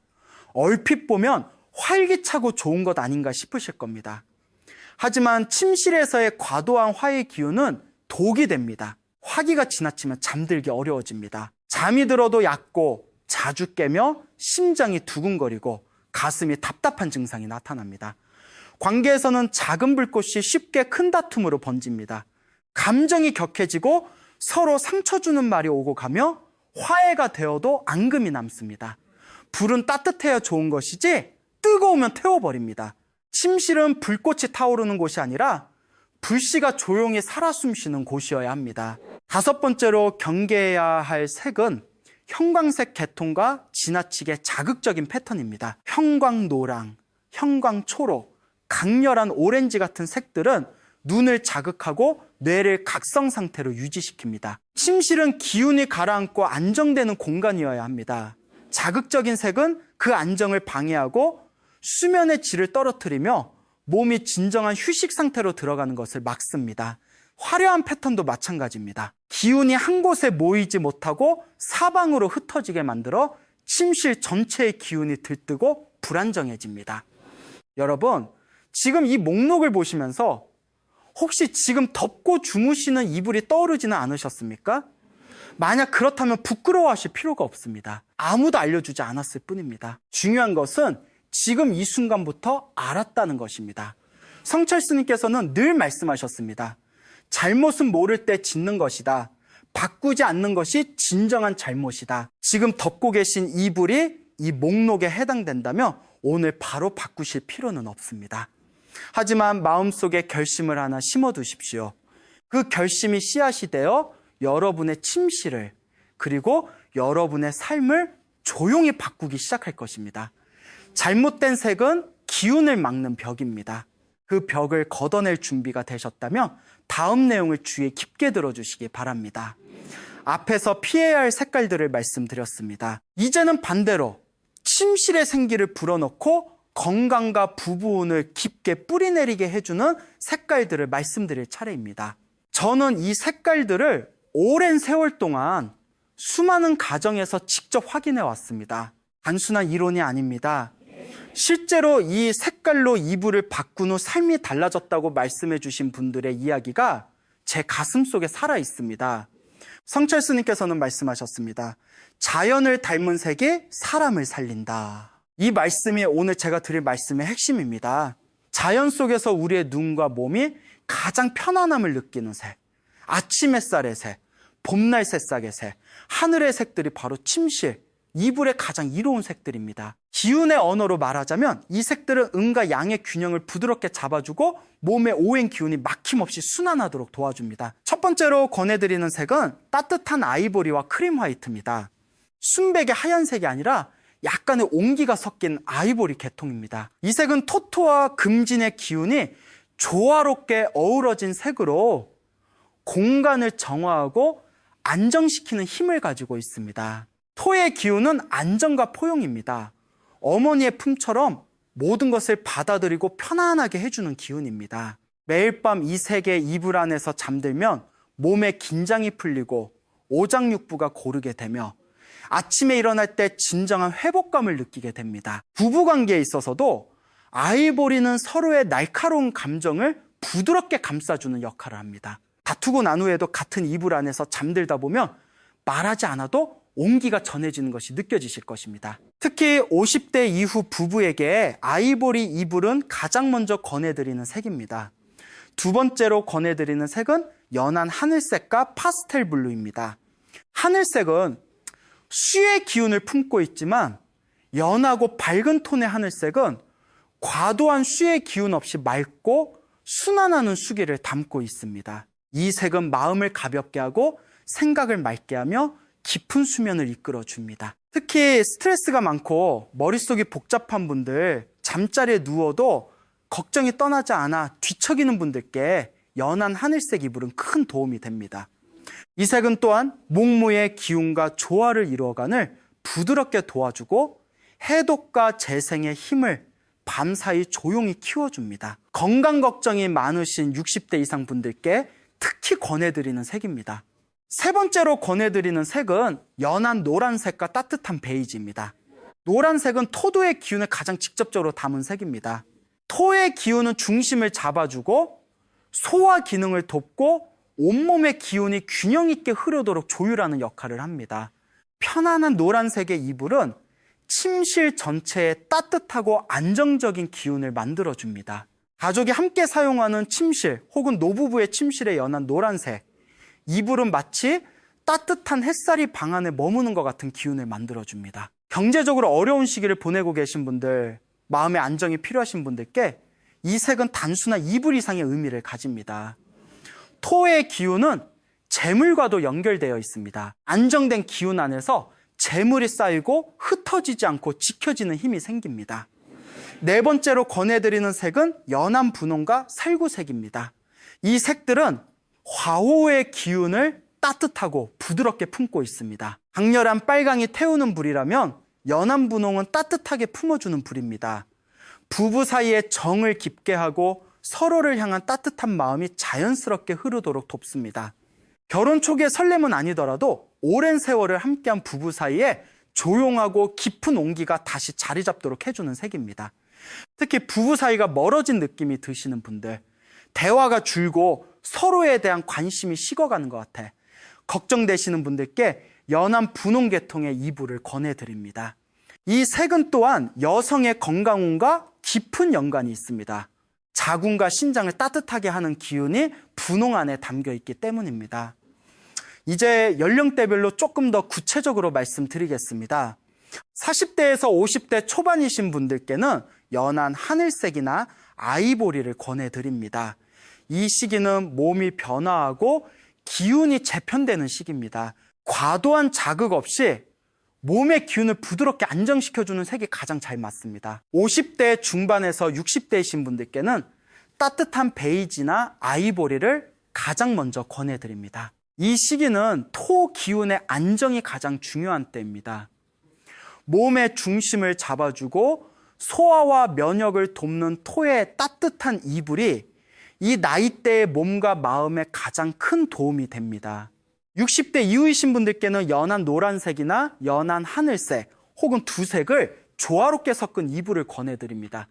얼핏 보면 활기차고 좋은 것 아닌가 싶으실 겁니다. 하지만 침실에서의 과도한 화의 기운은 독이 됩니다. 화기가 지나치면 잠들기 어려워집니다. 잠이 들어도 얕고 자주 깨며 심장이 두근거리고 가슴이 답답한 증상이 나타납니다. 관계에서는 작은 불꽃이 쉽게 큰 다툼으로 번집니다. 감정이 격해지고 서로 상처 주는 말이 오고 가며 화해가 되어도 앙금이 남습니다. 불은 따뜻해야 좋은 것이지 뜨거우면 태워버립니다. 침실은 불꽃이 타오르는 곳이 아니라 불씨가 조용히 살아 숨쉬는 곳이어야 합니다. 다섯 번째로 경계해야 할 색은 형광색 계통과 지나치게 자극적인 패턴입니다. 형광노랑, 형광초록, 강렬한 오렌지 같은 색들은 눈을 자극하고 뇌를 각성 상태로 유지시킵니다. 침실은 기운이 가라앉고 안정되는 공간이어야 합니다. 자극적인 색은 그 안정을 방해하고 수면의 질을 떨어뜨리며 몸이 진정한 휴식 상태로 들어가는 것을 막습니다. 화려한 패턴도 마찬가지입니다. 기운이 한 곳에 모이지 못하고 사방으로 흩어지게 만들어 침실 전체의 기운이 들뜨고 불안정해집니다. 여러분, 지금 이 목록을 보시면서 혹시 지금 덮고 주무시는 이불이 떠오르지는 않으셨습니까? 만약 그렇다면 부끄러워하실 필요가 없습니다. 아무도 알려주지 않았을 뿐입니다. 중요한 것은 지금 이 순간부터 알았다는 것입니다. 성철스님께서는 늘 말씀하셨습니다. 잘못은 모를 때 짓는 것이다. 바꾸지 않는 것이 진정한 잘못이다. 지금 덮고 계신 이불이 이 목록에 해당된다면 오늘 바로 바꾸실 필요는 없습니다. 하지만 마음속에 결심을 하나 심어두십시오. 그 결심이 씨앗이 되어 여러분의 침실을 그리고 여러분의 삶을 조용히 바꾸기 시작할 것입니다. 잘못된 색은 기운을 막는 벽입니다. 그 벽을 걷어낼 준비가 되셨다면 다음 내용을 주의에 깊게 들어주시기 바랍니다. 앞에서 피해야 할 색깔들을 말씀드렸습니다. 이제는 반대로 침실의 생기를 불어넣고 건강과 부부운을 깊게 뿌리내리게 해주는 색깔들을 말씀드릴 차례입니다. 저는 이 색깔들을 오랜 세월 동안 수많은 가정에서 직접 확인해 왔습니다. 단순한 이론이 아닙니다. 실제로 이 색깔로 이불을 바꾼 후 삶이 달라졌다고 말씀해 주신 분들의 이야기가 제 가슴 속에 살아 있습니다. 성철스님께서는 말씀하셨습니다. 자연을 닮은 색이 사람을 살린다. 이 말씀이 오늘 제가 드릴 말씀의 핵심입니다. 자연 속에서 우리의 눈과 몸이 가장 편안함을 느끼는 색, 아침 햇살의 색, 봄날 새싹의 색, 하늘의 색들이 바로 침실, 이불의 가장 이로운 색들입니다. 기운의 언어로 말하자면 이 색들은 음과 양의 균형을 부드럽게 잡아주고 몸의 오행 기운이 막힘없이 순환하도록 도와줍니다. 첫 번째로 권해드리는 색은 따뜻한 아이보리와 크림 화이트입니다. 순백의 하얀색이 아니라 약간의 온기가 섞인 아이보리 계통입니다. 이 색은 토토와 금진의 기운이 조화롭게 어우러진 색으로 공간을 정화하고 안정시키는 힘을 가지고 있습니다. 토의 기운은 안정과 포용입니다. 어머니의 품처럼 모든 것을 받아들이고 편안하게 해주는 기운입니다. 매일 밤 이 색의 이불 안에서 잠들면 몸의 긴장이 풀리고 오장육부가 고르게 되며 아침에 일어날 때 진정한 회복감을 느끼게 됩니다. 부부관계에 있어서도 아이보리는 서로의 날카로운 감정을 부드럽게 감싸주는 역할을 합니다. 다투고 난 후에도 같은 이불 안에서 잠들다 보면 말하지 않아도 온기가 전해지는 것이 느껴지실 것입니다. 특히 50대 이후 부부에게 아이보리 이불은 가장 먼저 권해드리는 색입니다. 두 번째로 권해드리는 색은 연한 하늘색과 파스텔 블루입니다. 하늘색은 수의 기운을 품고 있지만 연하고 밝은 톤의 하늘색은 과도한 수의 기운 없이 맑고 순환하는 수기를 담고 있습니다. 이 색은 마음을 가볍게 하고 생각을 맑게 하며 깊은 수면을 이끌어 줍니다. 특히 스트레스가 많고 머릿속이 복잡한 분들, 잠자리에 누워도 걱정이 떠나지 않아 뒤척이는 분들께 연한 하늘색 이불은 큰 도움이 됩니다. 이 색은 또한 목무의 기운과 조화를 이루어가는 부드럽게 도와주고 해독과 재생의 힘을 밤사이 조용히 키워줍니다. 건강 걱정이 많으신 60대 이상 분들께 특히 권해드리는 색입니다. 세 번째로 권해드리는 색은 연한 노란색과 따뜻한 베이지입니다. 노란색은 토도의 기운을 가장 직접적으로 담은 색입니다. 토의 기운은 중심을 잡아주고 소화 기능을 돕고 온몸의 기운이 균형 있게 흐르도록 조율하는 역할을 합니다. 편안한 노란색의 이불은 침실 전체에 따뜻하고 안정적인 기운을 만들어줍니다. 가족이 함께 사용하는 침실 혹은 노부부의 침실에 연한 노란색, 이불은 마치 따뜻한 햇살이 방 안에 머무는 것 같은 기운을 만들어줍니다. 경제적으로 어려운 시기를 보내고 계신 분들, 마음의 안정이 필요하신 분들께 이 색은 단순한 이불 이상의 의미를 가집니다. 토의 기운은 재물과도 연결되어 있습니다. 안정된 기운 안에서 재물이 쌓이고 흩어지지 않고 지켜지는 힘이 생깁니다. 네 번째로 권해드리는 색은 연한 분홍과 살구색입니다. 이 색들은 화호의 기운을 따뜻하고 부드럽게 품고 있습니다. 강렬한 빨강이 태우는 불이라면 연한 분홍은 따뜻하게 품어주는 불입니다. 부부 사이에 정을 깊게 하고 서로를 향한 따뜻한 마음이 자연스럽게 흐르도록 돕습니다. 결혼 초기의 설렘은 아니더라도 오랜 세월을 함께한 부부 사이에 조용하고 깊은 온기가 다시 자리 잡도록 해주는 색입니다. 특히 부부 사이가 멀어진 느낌이 드시는 분들, 대화가 줄고 서로에 대한 관심이 식어가는 것 같아 걱정되시는 분들께 연한 분홍 계통의 이불을 권해드립니다. 이 색은 또한 여성의 건강운과 깊은 연관이 있습니다. 자궁과 신장을 따뜻하게 하는 기운이 분홍 안에 담겨 있기 때문입니다. 이제 연령대별로 조금 더 구체적으로 말씀드리겠습니다. 40대에서 50대 초반이신 분들께는 연한 하늘색이나 아이보리를 권해드립니다. 이 시기는 몸이 변화하고 기운이 재편되는 시기입니다. 과도한 자극 없이 몸의 기운을 부드럽게 안정시켜주는 색이 가장 잘 맞습니다. 50대 중반에서 60대이신 분들께는 따뜻한 베이지나 아이보리를 가장 먼저 권해드립니다. 이 시기는 토 기운의 안정이 가장 중요한 때입니다. 몸의 중심을 잡아주고 소화와 면역을 돕는 토의 따뜻한 이불이 이 나이대의 몸과 마음에 가장 큰 도움이 됩니다. 60대 이후이신 분들께는 연한 노란색이나 연한 하늘색 혹은 두 색을 조화롭게 섞은 이불을 권해드립니다.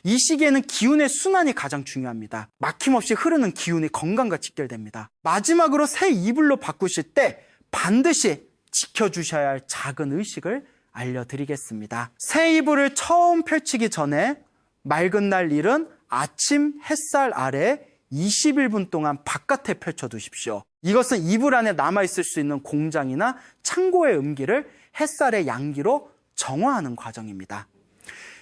이 시기에는 기운의 순환이 가장 중요합니다. 막힘없이 흐르는 기운이 건강과 직결됩니다. 마지막으로 새 이불로 바꾸실 때 반드시 지켜주셔야 할 작은 의식을 알려드리겠습니다. 새 이불을 처음 펼치기 전에 맑은 날 일은 아침 햇살 아래 21분 동안 바깥에 펼쳐두십시오. 이것은 이불 안에 남아있을 수 있는 공장이나 창고의 음기를 햇살의 양기로 정화하는 과정입니다.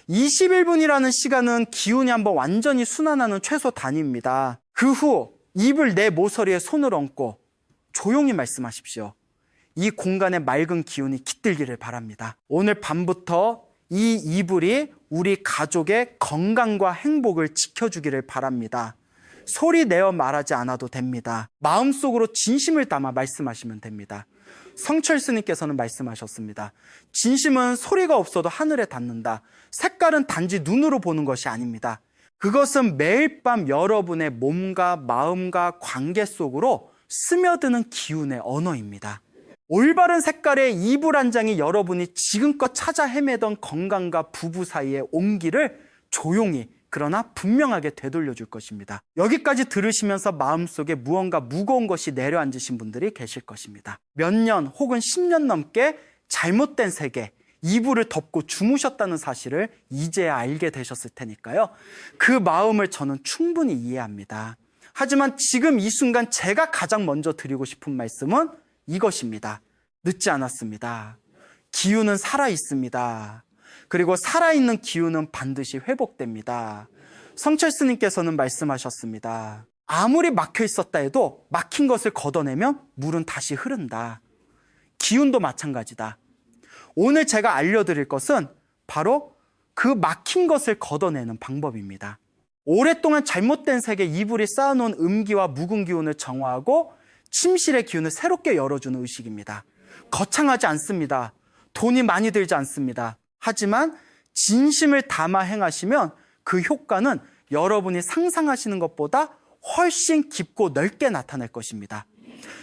21분이라는 시간은 기운이 한번 완전히 순환하는 최소 단위입니다. 그 후 이불 내 모서리에 손을 얹고 조용히 말씀하십시오. 이 공간의 맑은 기운이 깃들기를 바랍니다. 오늘 밤부터 이 이불이 우리 가족의 건강과 행복을 지켜주기를 바랍니다. 소리 내어 말하지 않아도 됩니다. 마음속으로 진심을 담아 말씀하시면 됩니다. 성철 스님께서는 말씀하셨습니다. 진심은 소리가 없어도 하늘에 닿는다. 색깔은 단지 눈으로 보는 것이 아닙니다. 그것은 매일 밤 여러분의 몸과 마음과 관계 속으로 스며드는 기운의 언어입니다. 올바른 색깔의 이불 한 장이 여러분이 지금껏 찾아 헤매던 건강과 부부 사이의 온기를 조용히 그러나 분명하게 되돌려 줄 것입니다. 여기까지 들으시면서 마음속에 무언가 무거운 것이 내려앉으신 분들이 계실 것입니다. 몇 년 혹은 10년 넘게 잘못된 세계, 이불을 덮고 주무셨다는 사실을 이제야 알게 되셨을 테니까요. 그 마음을 저는 충분히 이해합니다. 하지만 지금 이 순간 제가 가장 먼저 드리고 싶은 말씀은 이것입니다. 늦지 않았습니다. 기운은 살아있습니다. 그리고 살아있는 기운은 반드시 회복됩니다. 성철 스님께서는 말씀하셨습니다. 아무리 막혀 있었다 해도 막힌 것을 걷어내면 물은 다시 흐른다. 기운도 마찬가지다. 오늘 제가 알려드릴 것은 바로 그 막힌 것을 걷어내는 방법입니다. 오랫동안 잘못된 색의 이불이 쌓아놓은 음기와 묵은 기운을 정화하고 침실의 기운을 새롭게 열어주는 의식입니다. 거창하지 않습니다. 돈이 많이 들지 않습니다. 하지만 진심을 담아 행하시면 그 효과는 여러분이 상상하시는 것보다 훨씬 깊고 넓게 나타날 것입니다.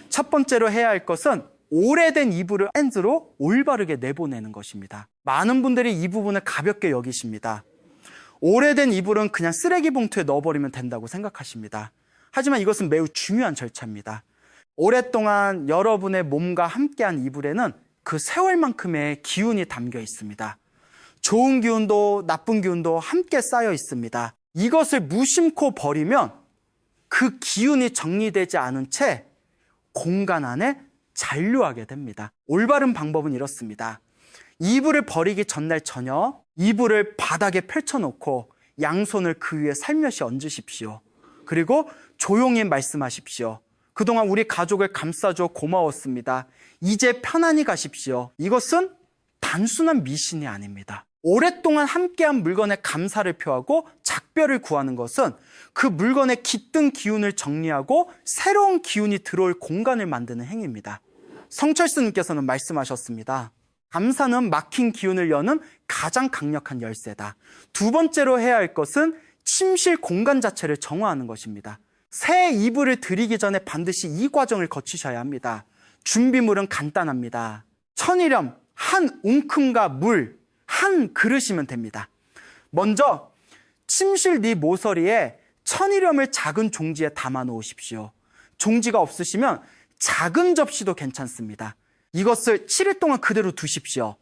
첫 번째로 해야 할 것은 오래된 이불을 핸즈로 올바르게 내보내는 것입니다. 많은 분들이 이 부분을 가볍게 여기십니다. 오래된 이불은 그냥 쓰레기 봉투에 넣어버리면 된다고 생각하십니다. 하지만 이것은 매우 중요한 절차입니다. 오랫동안 여러분의 몸과 함께한 이불에는 그 세월만큼의 기운이 담겨 있습니다. 좋은 기운도 나쁜 기운도 함께 쌓여 있습니다. 이것을 무심코 버리면 그 기운이 정리되지 않은 채 공간 안에 잔류하게 됩니다. 올바른 방법은 이렇습니다. 이불을 버리기 전날 저녁 이불을 바닥에 펼쳐놓고 양손을 그 위에 살며시 얹으십시오. 그리고 조용히 말씀하십시오. 그동안 우리 가족을 감싸줘 고마웠습니다. 이제 편안히 가십시오. 이것은 단순한 미신이 아닙니다. 오랫동안 함께한 물건에 감사를 표하고 작별을 구하는 것은 그 물건의 깃든 기운을 정리하고 새로운 기운이 들어올 공간을 만드는 행위입니다. 성철스님께서는 말씀하셨습니다. 감사는 막힌 기운을 여는 가장 강력한 열쇠다. 두 번째로 해야 할 것은 침실 공간 자체를 정화하는 것입니다. 새 이불을 드리기 전에 반드시 이 과정을 거치셔야 합니다. 준비물은 간단합니다. 천일염 한 웅큼과 물 한 그릇이면 됩니다. 먼저 침실 네 모서리에 천일염을 작은 종지에 담아 놓으십시오. 종지가 없으시면 작은 접시도 괜찮습니다. 이것을 7일 동안 그대로 두십시오.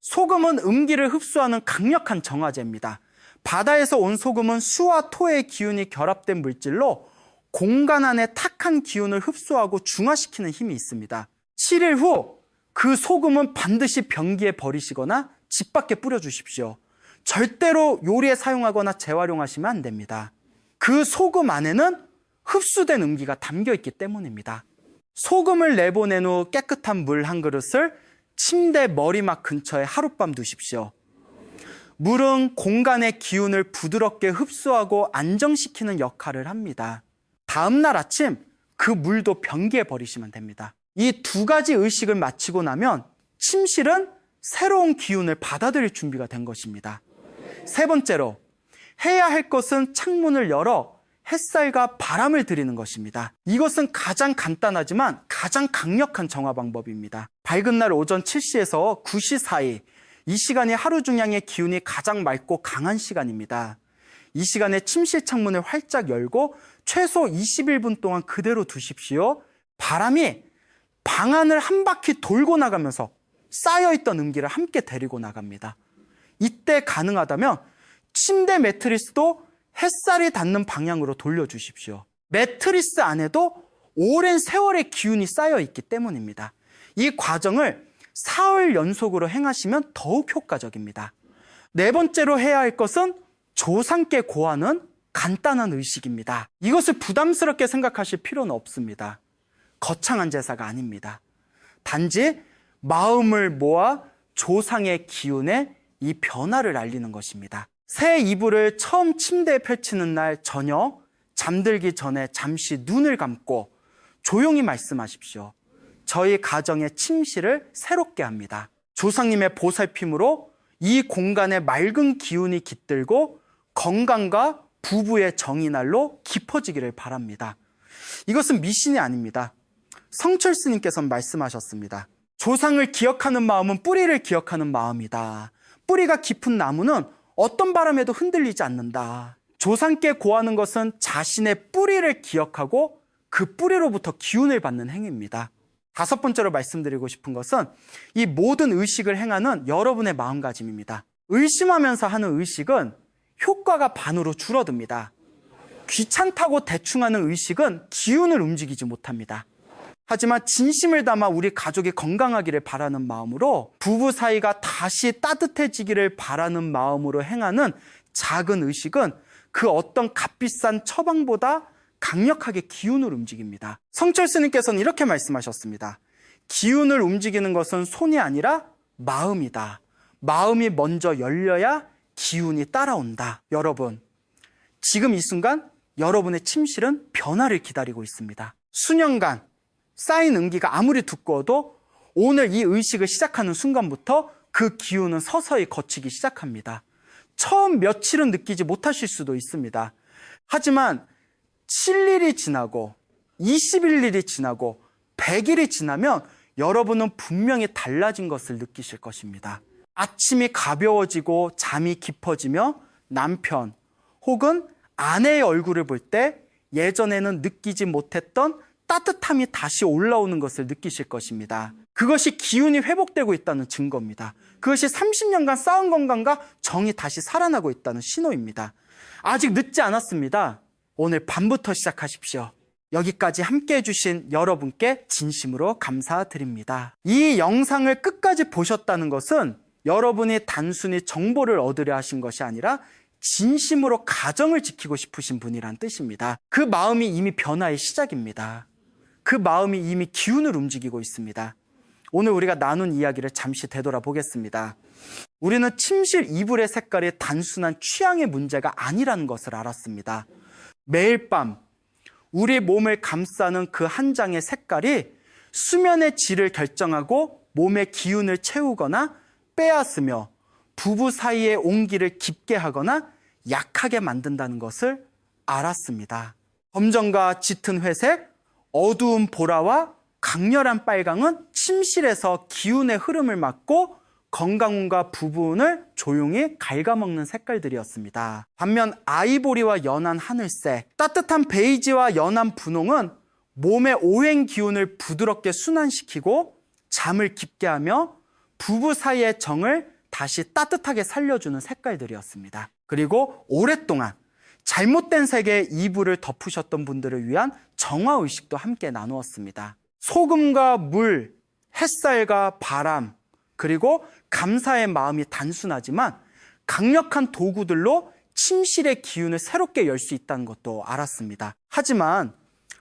소금은 음기를 흡수하는 강력한 정화제입니다. 바다에서 온 소금은 수와 토의 기운이 결합된 물질로 공간 안에 탁한 기운을 흡수하고 중화시키는 힘이 있습니다. 7일 후 그 소금은 반드시 변기에 버리시거나 집 밖에 뿌려주십시오. 절대로 요리에 사용하거나 재활용하시면 안 됩니다. 그 소금 안에는 흡수된 음기가 담겨 있기 때문입니다. 소금을 내보낸 후 깨끗한 물 한 그릇을 침대 머리막 근처에 하룻밤 두십시오. 물은 공간의 기운을 부드럽게 흡수하고 안정시키는 역할을 합니다. 다음 날 아침 그 물도 변기에 버리시면 됩니다. 이 두 가지 의식을 마치고 나면 침실은 새로운 기운을 받아들일 준비가 된 것입니다. 세 번째로 해야 할 것은 창문을 열어 햇살과 바람을 들이는 것입니다. 이것은 가장 간단하지만 가장 강력한 정화 방법입니다. 밝은 날 오전 7시에서 9시 사이, 이 시간이 하루 중량의 기운이 가장 맑고 강한 시간입니다. 이 시간에 침실 창문을 활짝 열고 최소 21분 동안 그대로 두십시오. 바람이 방 안을 한 바퀴 돌고 나가면서 쌓여있던 음기를 함께 데리고 나갑니다. 이때 가능하다면 침대 매트리스도 햇살이 닿는 방향으로 돌려주십시오. 매트리스 안에도 오랜 세월의 기운이 쌓여있기 때문입니다. 이 과정을 사흘 연속으로 행하시면 더욱 효과적입니다. 네 번째로 해야 할 것은 조상께 고하는 간단한 의식입니다. 이것을 부담스럽게 생각하실 필요는 없습니다. 거창한 제사가 아닙니다. 단지 마음을 모아 조상의 기운에 이 변화를 알리는 것입니다. 새 이불을 처음 침대에 펼치는 날 저녁 잠들기 전에 잠시 눈을 감고 조용히 말씀하십시오. 저희 가정의 침실을 새롭게 합니다. 조상님의 보살핌으로 이 공간에 맑은 기운이 깃들고 건강과 부부의 정이 날로 깊어지기를 바랍니다. 이것은 미신이 아닙니다. 성철스님께서는 말씀하셨습니다. 조상을 기억하는 마음은 뿌리를 기억하는 마음이다. 뿌리가 깊은 나무는 어떤 바람에도 흔들리지 않는다. 조상께 고하는 것은 자신의 뿌리를 기억하고 그 뿌리로부터 기운을 받는 행위입니다. 다섯 번째로 말씀드리고 싶은 것은 이 모든 의식을 행하는 여러분의 마음가짐입니다. 의심하면서 하는 의식은 효과가 반으로 줄어듭니다. 귀찮다고 대충 하는 의식은 기운을 움직이지 못합니다. 하지만 진심을 담아 우리 가족이 건강하기를 바라는 마음으로 부부 사이가 다시 따뜻해지기를 바라는 마음으로 행하는 작은 의식은 그 어떤 값비싼 처방보다 강력하게 기운을 움직입니다. 성철스님께서는 이렇게 말씀하셨습니다. 기운을 움직이는 것은 손이 아니라 마음이다. 마음이 먼저 열려야 기운이 따라온다. 여러분, 지금 이 순간 여러분의 침실은 변화를 기다리고 있습니다. 수년간 쌓인 음기가 아무리 두꺼워도 오늘 이 의식을 시작하는 순간부터 그 기운은 서서히 거치기 시작합니다. 처음 며칠은 느끼지 못하실 수도 있습니다. 하지만 7일이 지나고 21일이 지나고 100일이 지나면 여러분은 분명히 달라진 것을 느끼실 것입니다. 아침이 가벼워지고 잠이 깊어지며 남편 혹은 아내의 얼굴을 볼 때 예전에는 느끼지 못했던 따뜻함이 다시 올라오는 것을 느끼실 것입니다. 그것이 기운이 회복되고 있다는 증거입니다. 그것이 30년간 쌓은 건강과 정이 다시 살아나고 있다는 신호입니다. 아직 늦지 않았습니다. 오늘 밤부터 시작하십시오. 여기까지 함께 해주신 여러분께 진심으로 감사드립니다. 이 영상을 끝까지 보셨다는 것은 여러분이 단순히 정보를 얻으려 하신 것이 아니라 진심으로 가정을 지키고 싶으신 분이란 뜻입니다. 그 마음이 이미 변화의 시작입니다. 그 마음이 이미 기운을 움직이고 있습니다. 오늘 우리가 나눈 이야기를 잠시 되돌아보겠습니다. 우리는 침실 이불의 색깔이 단순한 취향의 문제가 아니라는 것을 알았습니다. 매일 밤 우리 몸을 감싸는 그 한 장의 색깔이 수면의 질을 결정하고 몸의 기운을 채우거나 빼앗으며 부부 사이의 온기를 깊게 하거나 약하게 만든다는 것을 알았습니다. 검정과 짙은 회색, 어두운 보라와 강렬한 빨강은 침실에서 기운의 흐름을 막고 건강운과 부부운을 조용히 갉아먹는 색깔들이었습니다. 반면 아이보리와 연한 하늘색, 따뜻한 베이지와 연한 분홍은 몸의 오행 기운을 부드럽게 순환시키고 잠을 깊게 하며 부부 사이의 정을 다시 따뜻하게 살려주는 색깔들이었습니다. 그리고 오랫동안 잘못된 색의 이불을 덮으셨던 분들을 위한 정화의식도 함께 나누었습니다. 소금과 물, 햇살과 바람, 그리고 감사의 마음이 단순하지만 강력한 도구들로 침실의 기운을 새롭게 열 수 있다는 것도 알았습니다. 하지만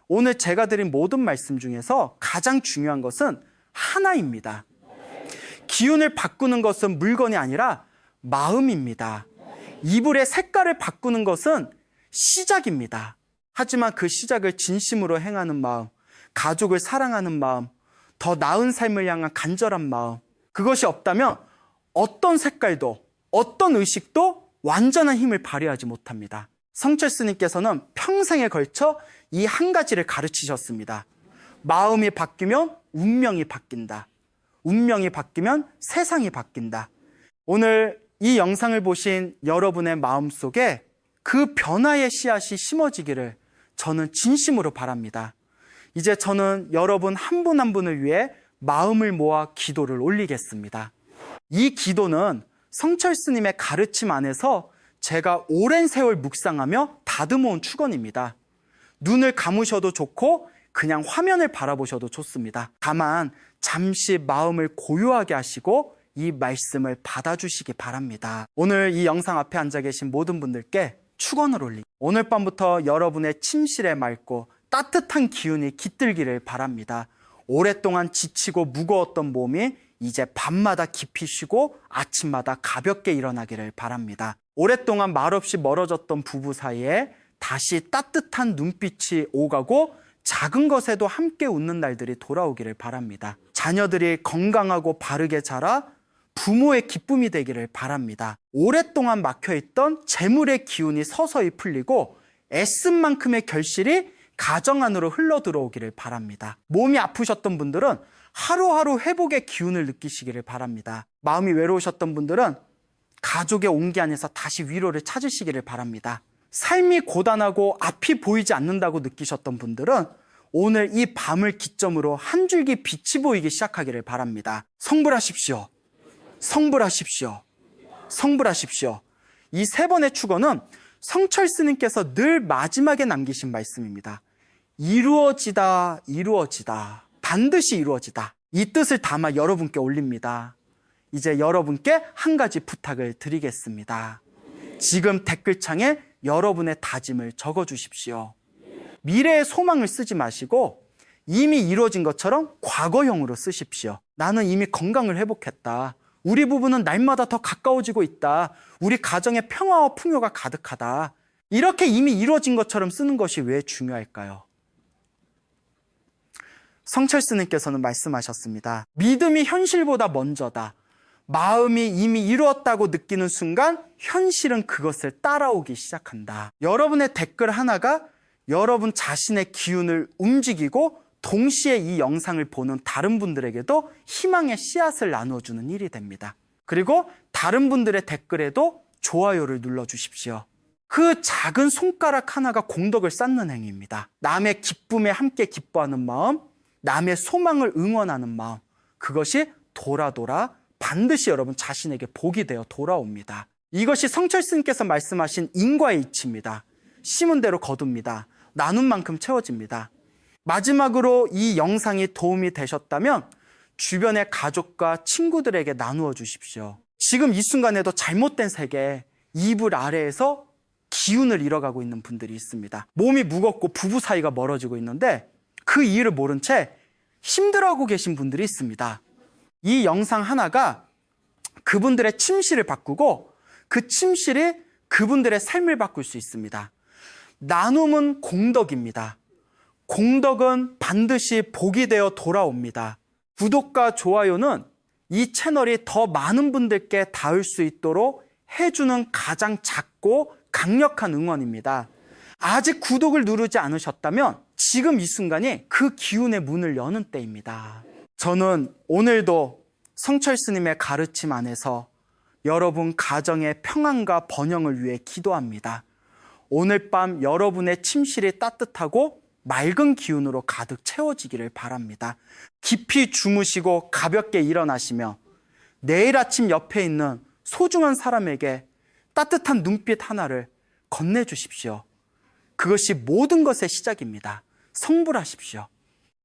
오늘 제가 드린 모든 말씀 중에서 가장 중요한 것은 하나입니다. 기운을 바꾸는 것은 물건이 아니라 마음입니다. 이불의 색깔을 바꾸는 것은 시작입니다. 하지만 그 시작을 진심으로 행하는 마음, 가족을 사랑하는 마음, 더 나은 삶을 향한 간절한 마음, 그것이 없다면 어떤 색깔도 어떤 의식도 완전한 힘을 발휘하지 못합니다. 성철 스님께서는 평생에 걸쳐 이 한 가지를 가르치셨습니다. 마음이 바뀌면 운명이 바뀐다. 운명이 바뀌면 세상이 바뀐다. 오늘 이 영상을 보신 여러분의 마음속에 그 변화의 씨앗이 심어지기를 저는 진심으로 바랍니다. 이제 저는 여러분 한 분 한 분을 위해 마음을 모아 기도를 올리겠습니다. 이 기도는 성철 스님의 가르침 안에서 제가 오랜 세월 묵상하며 다듬어온 축원입니다. 눈을 감으셔도 좋고 그냥 화면을 바라보셔도 좋습니다. 다만 잠시 마음을 고요하게 하시고 이 말씀을 받아주시기 바랍니다. 오늘 이 영상 앞에 앉아 계신 모든 분들께 축원을 올립니다. 오늘 밤부터 여러분의 침실에 맑고 따뜻한 기운이 깃들기를 바랍니다. 오랫동안 지치고 무거웠던 몸이 이제 밤마다 깊이 쉬고 아침마다 가볍게 일어나기를 바랍니다. 오랫동안 말없이 멀어졌던 부부 사이에 다시 따뜻한 눈빛이 오가고 작은 것에도 함께 웃는 날들이 돌아오기를 바랍니다. 자녀들이 건강하고 바르게 자라 부모의 기쁨이 되기를 바랍니다. 오랫동안 막혀있던 재물의 기운이 서서히 풀리고 애쓴 만큼의 결실이 가정 안으로 흘러 들어오기를 바랍니다. 몸이 아프셨던 분들은 하루하루 회복의 기운을 느끼시기를 바랍니다. 마음이 외로우셨던 분들은 가족의 온기 안에서 다시 위로를 찾으시기를 바랍니다. 삶이 고단하고 앞이 보이지 않는다고 느끼셨던 분들은 오늘 이 밤을 기점으로 한 줄기 빛이 보이기 시작하기를 바랍니다. 성불하십시오. 성불하십시오. 성불하십시오. 이 세 번의 축원은 성철 스님께서 늘 마지막에 남기신 말씀입니다. 이루어지다, 이루어지다. 반드시 이루어지다. 이 뜻을 담아 여러분께 올립니다. 이제 여러분께 한 가지 부탁을 드리겠습니다. 지금 댓글창에 여러분의 다짐을 적어주십시오. 미래의 소망을 쓰지 마시고 이미 이루어진 것처럼 과거형으로 쓰십시오. 나는 이미 건강을 회복했다. 우리 부부는 날마다 더 가까워지고 있다. 우리 가정에 평화와 풍요가 가득하다. 이렇게 이미 이루어진 것처럼 쓰는 것이 왜 중요할까요? 성철스님께서는 말씀하셨습니다. 믿음이 현실보다 먼저다. 마음이 이미 이루었다고 느끼는 순간 현실은 그것을 따라오기 시작한다. 여러분의 댓글 하나가 여러분 자신의 기운을 움직이고 동시에 이 영상을 보는 다른 분들에게도 희망의 씨앗을 나누어주는 일이 됩니다. 그리고 다른 분들의 댓글에도 좋아요를 눌러주십시오. 그 작은 손가락 하나가 공덕을 쌓는 행위입니다. 남의 기쁨에 함께 기뻐하는 마음, 남의 소망을 응원하는 마음, 그것이 돌아 반드시 여러분 자신에게 복이 되어 돌아옵니다. 이것이 성철스님께서 말씀하신 인과의 이치입니다. 심은 대로 거둡니다. 나눈 만큼 채워집니다. 마지막으로 이 영상이 도움이 되셨다면 주변의 가족과 친구들에게 나누어 주십시오. 지금 이 순간에도 잘못된 세계, 이불 아래에서 기운을 잃어가고 있는 분들이 있습니다. 몸이 무겁고 부부 사이가 멀어지고 있는데 그 이유를 모른 채 힘들어하고 계신 분들이 있습니다. 이 영상 하나가 그분들의 침실을 바꾸고 그 침실이 그분들의 삶을 바꿀 수 있습니다. 나눔은 공덕입니다. 공덕은 반드시 복이 되어 돌아옵니다. 구독과 좋아요는 이 채널이 더 많은 분들께 닿을 수 있도록 해주는 가장 작고 강력한 응원입니다. 아직 구독을 누르지 않으셨다면 지금 이 순간이 그 기운의 문을 여는 때입니다. 저는 오늘도 성철스님의 가르침 안에서 여러분 가정의 평안과 번영을 위해 기도합니다. 오늘 밤 여러분의 침실이 따뜻하고 맑은 기운으로 가득 채워지기를 바랍니다. 깊이 주무시고 가볍게 일어나시며 내일 아침 옆에 있는 소중한 사람에게 따뜻한 눈빛 하나를 건네주십시오. 그것이 모든 것의 시작입니다. 성불하십시오.